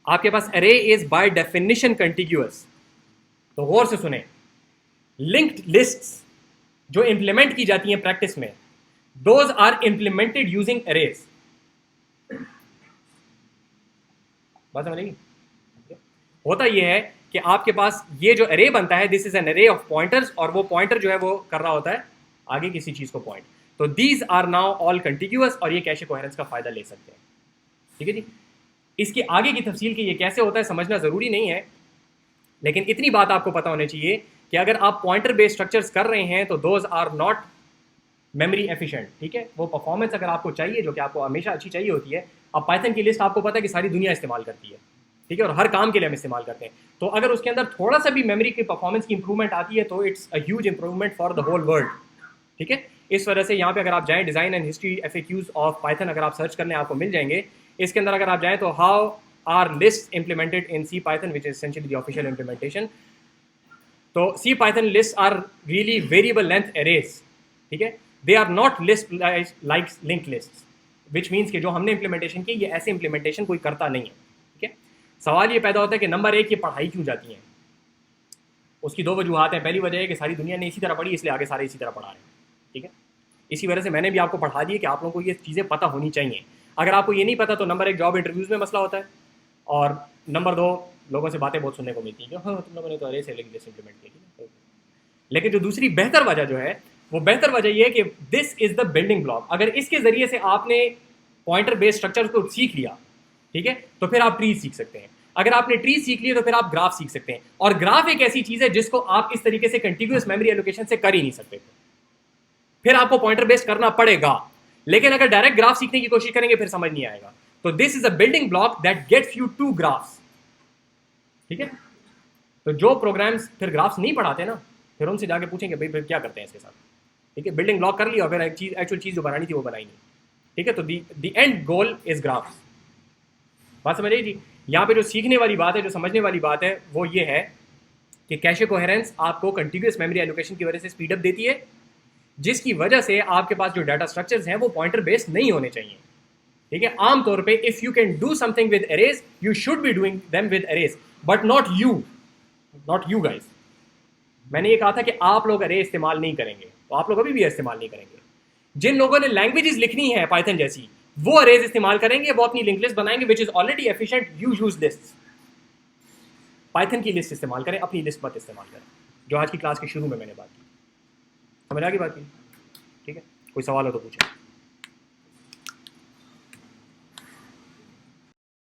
आपके पास एरे इज बाय डेफिनेशन कंटिग्यूअस, तो गौर से सुने, लिंक्ड लिस्ट्स जो इंप्लीमेंट की जाती हैं प्रैक्टिस में, those are implemented using arrays. बात समझेगी, होता यह है कि आपके पास ये जो एरे बनता है, this is an array of pointers, और वो पॉइंटर जो है वो कर रहा होता है आगे किसी चीज को पॉइंट। तो दीज आर नाउ ऑल कंटिग्यूअस, और ये कैशे कोहेरेंस का फायदा ले सकते हैं, ठीक है जी। इसकी आगे की तफसील की ये कैसे होता है समझना जरूरी नहीं है, लेकिन इतनी बात आपको पता होनी चाहिए कि अगर आप पॉइंटर बेस्ड स्ट्रक्चर्स कर रहे हैं तो those are not memory efficient, ठीक है। वो परफॉर्मेंस अगर आपको चाहिए, जो कि आपको हमेशा अच्छी चाहिए होती है, अब पाइथन की लिस्ट आपको पता है कि सारी दुनिया इस्तेमाल करती है, ठीक है, और हर काम के लिए हम इस्तेमाल करते हैं। तो अगर उसके अंदर थोड़ा सा भी मेमोरी की परफॉर्मेंस की इंप्रूवमेंट आती है तो it's a huge improvement for the whole world, ठीक है। इस वजह से यहाँ पे अगर आप जाएं, design and history FAQs of Python अगर आप सर्च करने आपको मिल जाएंगे। इसके अंदर अगर आप जाएं तो how are list implemented in C Python, which is essentially the official implementation. तो C Python list are really variable length arrays, ठीक है, they are not list like link list, which means कि जो हमने इंप्लीमेंटेशन की ये ऐसे implementation कोई करता नहीं है, ठीक है। सवाल ये पैदा होता है कि नंबर एक, ये पढ़ाई क्यों जाती है। उसकी दो वजूहत हैं। पहली वजह है कि सारी दुनिया ने इसी तरह पढ़ी, इसलिए आगे सारे इसी तरह पढ़ा रहे हैं, ठीक है। इसी वजह से मैंने भी आपको पढ़ा दिया कि आप लोगों को ये चीज़ें पता होनी चाहिए। अगर आपको ये नहीं पता तो नंबर एक, जॉब इंटरव्यूज़ में मसला होता है, और नंबर 2, लोगों से बातें बहुत सुनने को मिलती हैं कि हाँ तुम लोगों ने तो अरे से लिंक लिस्ट इंप्लीमेंट की। लेकिन जो दूसरी बेहतर वजह जो है, वो बेहतर वजह ये है कि this is the building block. अगर इसके जरिए से आपने पॉइंटर बेस्ड स्ट्रक्चर को सीख लिया, ठीक है, तो फिर आप ट्री सीख सकते हैं। अगर आपने ट्री सीख लिया तो फिर आप ग्राफ सीख सकते हैं। और ग्राफ एक ऐसी चीज है जिसको आप इस तरीके से कंटिन्यूअस मेमोरी एलोकेशन से कर ही नहीं सकते, फिर आपको पॉइंटर बेस्ड करना पड़ेगा। लेकिन अगर डायरेक्ट ग्राफ सीखने की कोशिश करेंगे फिर समझ नहीं आएगा। तो this is a building block that gets you to graphs, ठीक है। तो जो प्रोग्राम्स फिर ग्राफ्स नहीं पढ़ाते ना, फिर उनसे जाके पूछेंगे भाई फिर क्या करते हैं इसके साथ, ठीक है। बिल्डिंग ब्लॉक कर लिया, फिर एक चीज एक्चुअल चीज जो बनानी थी वो बनाई नहीं, ठीक है। तो the end goal is graphs. बात समझ आई जी। यहाँ पे जो सीखने वाली बात है, जो समझने वाली बात है, वो ये है कि कैशे कोहेरेंस आपको कंटिन्यूअस मेमोरी एलोकेशन की वजह से स्पीड अप देती है, जिसकी वजह से आपके पास जो डाटा स्ट्रक्चर्स हैं वो पॉइंटर बेस्ड नहीं होने चाहिए, ठीक है। आमतौर पे if you can do something with arrays, you should be doing them with arrays, but not you guys. मैंने ये कहा था कि आप लोग अरे इस्तेमाल नहीं करेंगे, तो आप लोग अभी भी इस्तेमाल नहीं करेंगे। जिन लोगों ने लैंग्वेजेस लिखनी है पाइथन जैसी, वो अरेज इस्तेमाल करेंगे, वो अपनी लिंक लिस्ट बनाएंगे which is already efficient. You use list, Python की लिस्ट इस्तेमाल करें, अपनी लिस्ट मत इस्तेमाल करें, जो आज की क्लास के शुरू में मैंने बात की। समझ आ गई बात की, ठीक है। कोई सवाल हो तो पूछें।